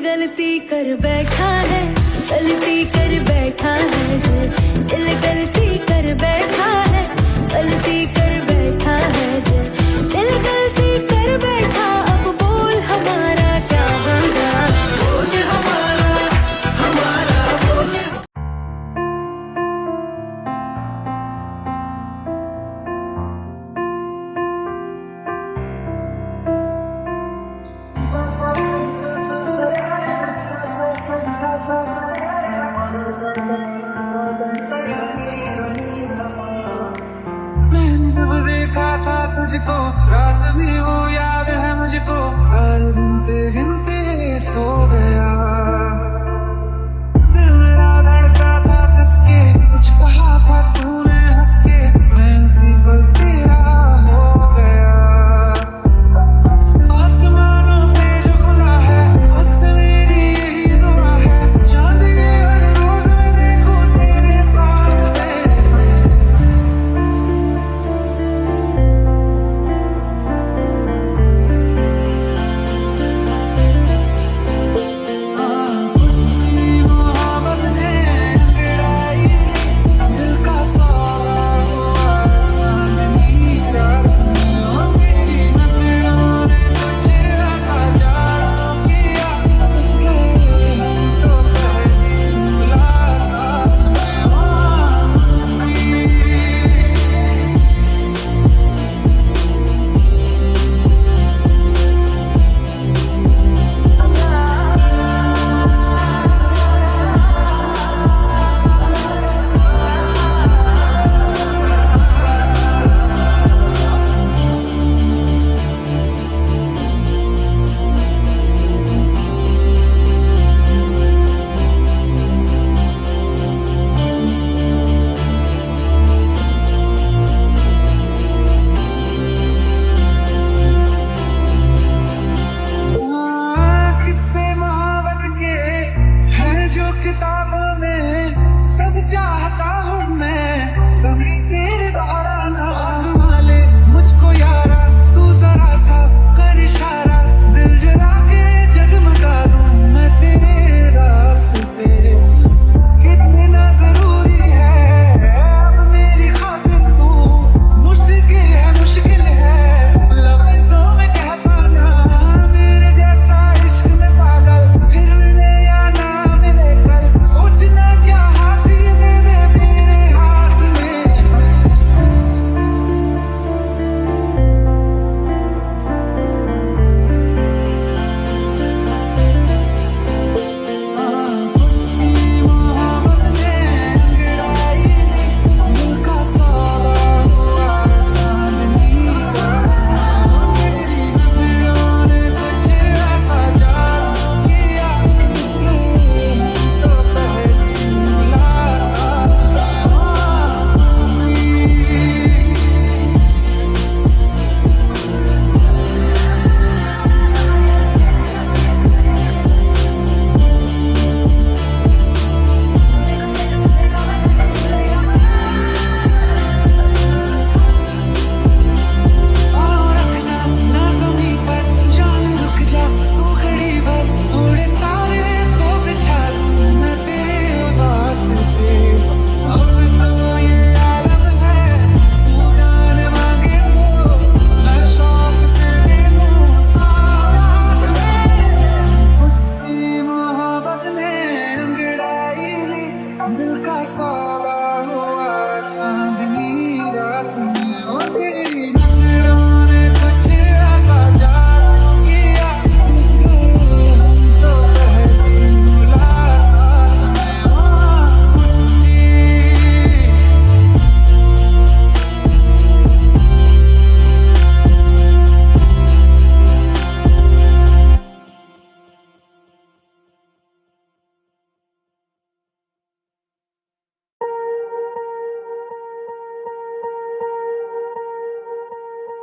गलती कर बैठा है, गलती कर बैठा है दिल गलती कर बैठा है, गलती कर बैठा है दिल गलती कर बैठा। अब बोल हमारा क्या होगा, बोल हमारा बोल। मैंने जब देखा था तुझको, रात भी वो याद है मुझको, तार गिनते गिनते सो गया। दिल मेरा धड़का था किसके, कुछ कहा था तूने हंस के, मैं उसी पल तेरा हो गया। आसमानों पे जो खुदा है, उससे मेरी यही दुआ है, चांद के हर रोज मैं देखूं तेरे साथ में।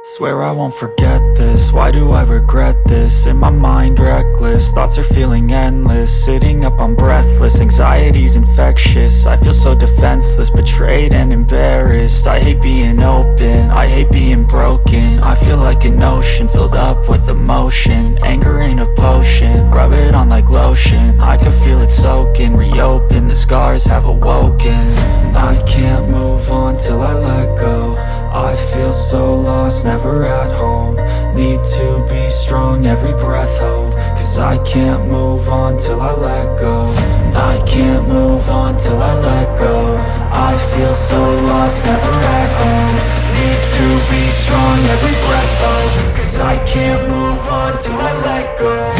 Swear I won't forget this, why do I regret this? In my mind reckless, thoughts are feeling endless. Sitting up, I'm breathless, anxiety's infectious. I feel so defenseless, betrayed and embarrassed. I hate being open, I hate being broken. I feel like an ocean filled up with emotion. Anger ain't a potion, rub it on like lotion. I can feel it soaking, reopen, the scars have awoken. I can't move on till I let go. I feel so lost, never at home. Need to be strong, every breath hold. Cause I can't move on till I let go. I can't move on till I let go. I feel so lost, never at home. Need to be strong, every breath hold. Cause I can't move on till I let go.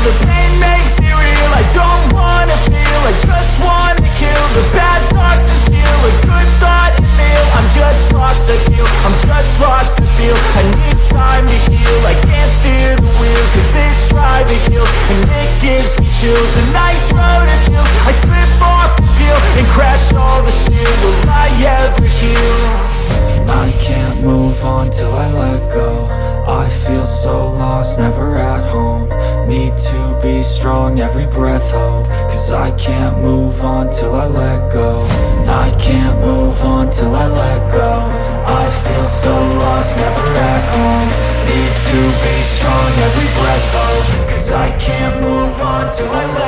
The pain makes it real, I don't wanna feel, I just wanna kill the bad thoughts and steal a good thought and meal. I'm just lost, I feel, I'm just lost, I feel. I need time to heal, I can't steer the wheel. Cause this drive to kill, and it gives me chills. A nice road to feel, I slip off the peel and crash all the steel. Will I ever heal? I can't move on till I let go. I feel so lost, never at home. Need to be strong, every breath hold. Cause I can't move on till I let go. I can't move on till I let go. I feel so lost, never at home. Need to be strong, every breath hold. Cause I can't move on till I let go.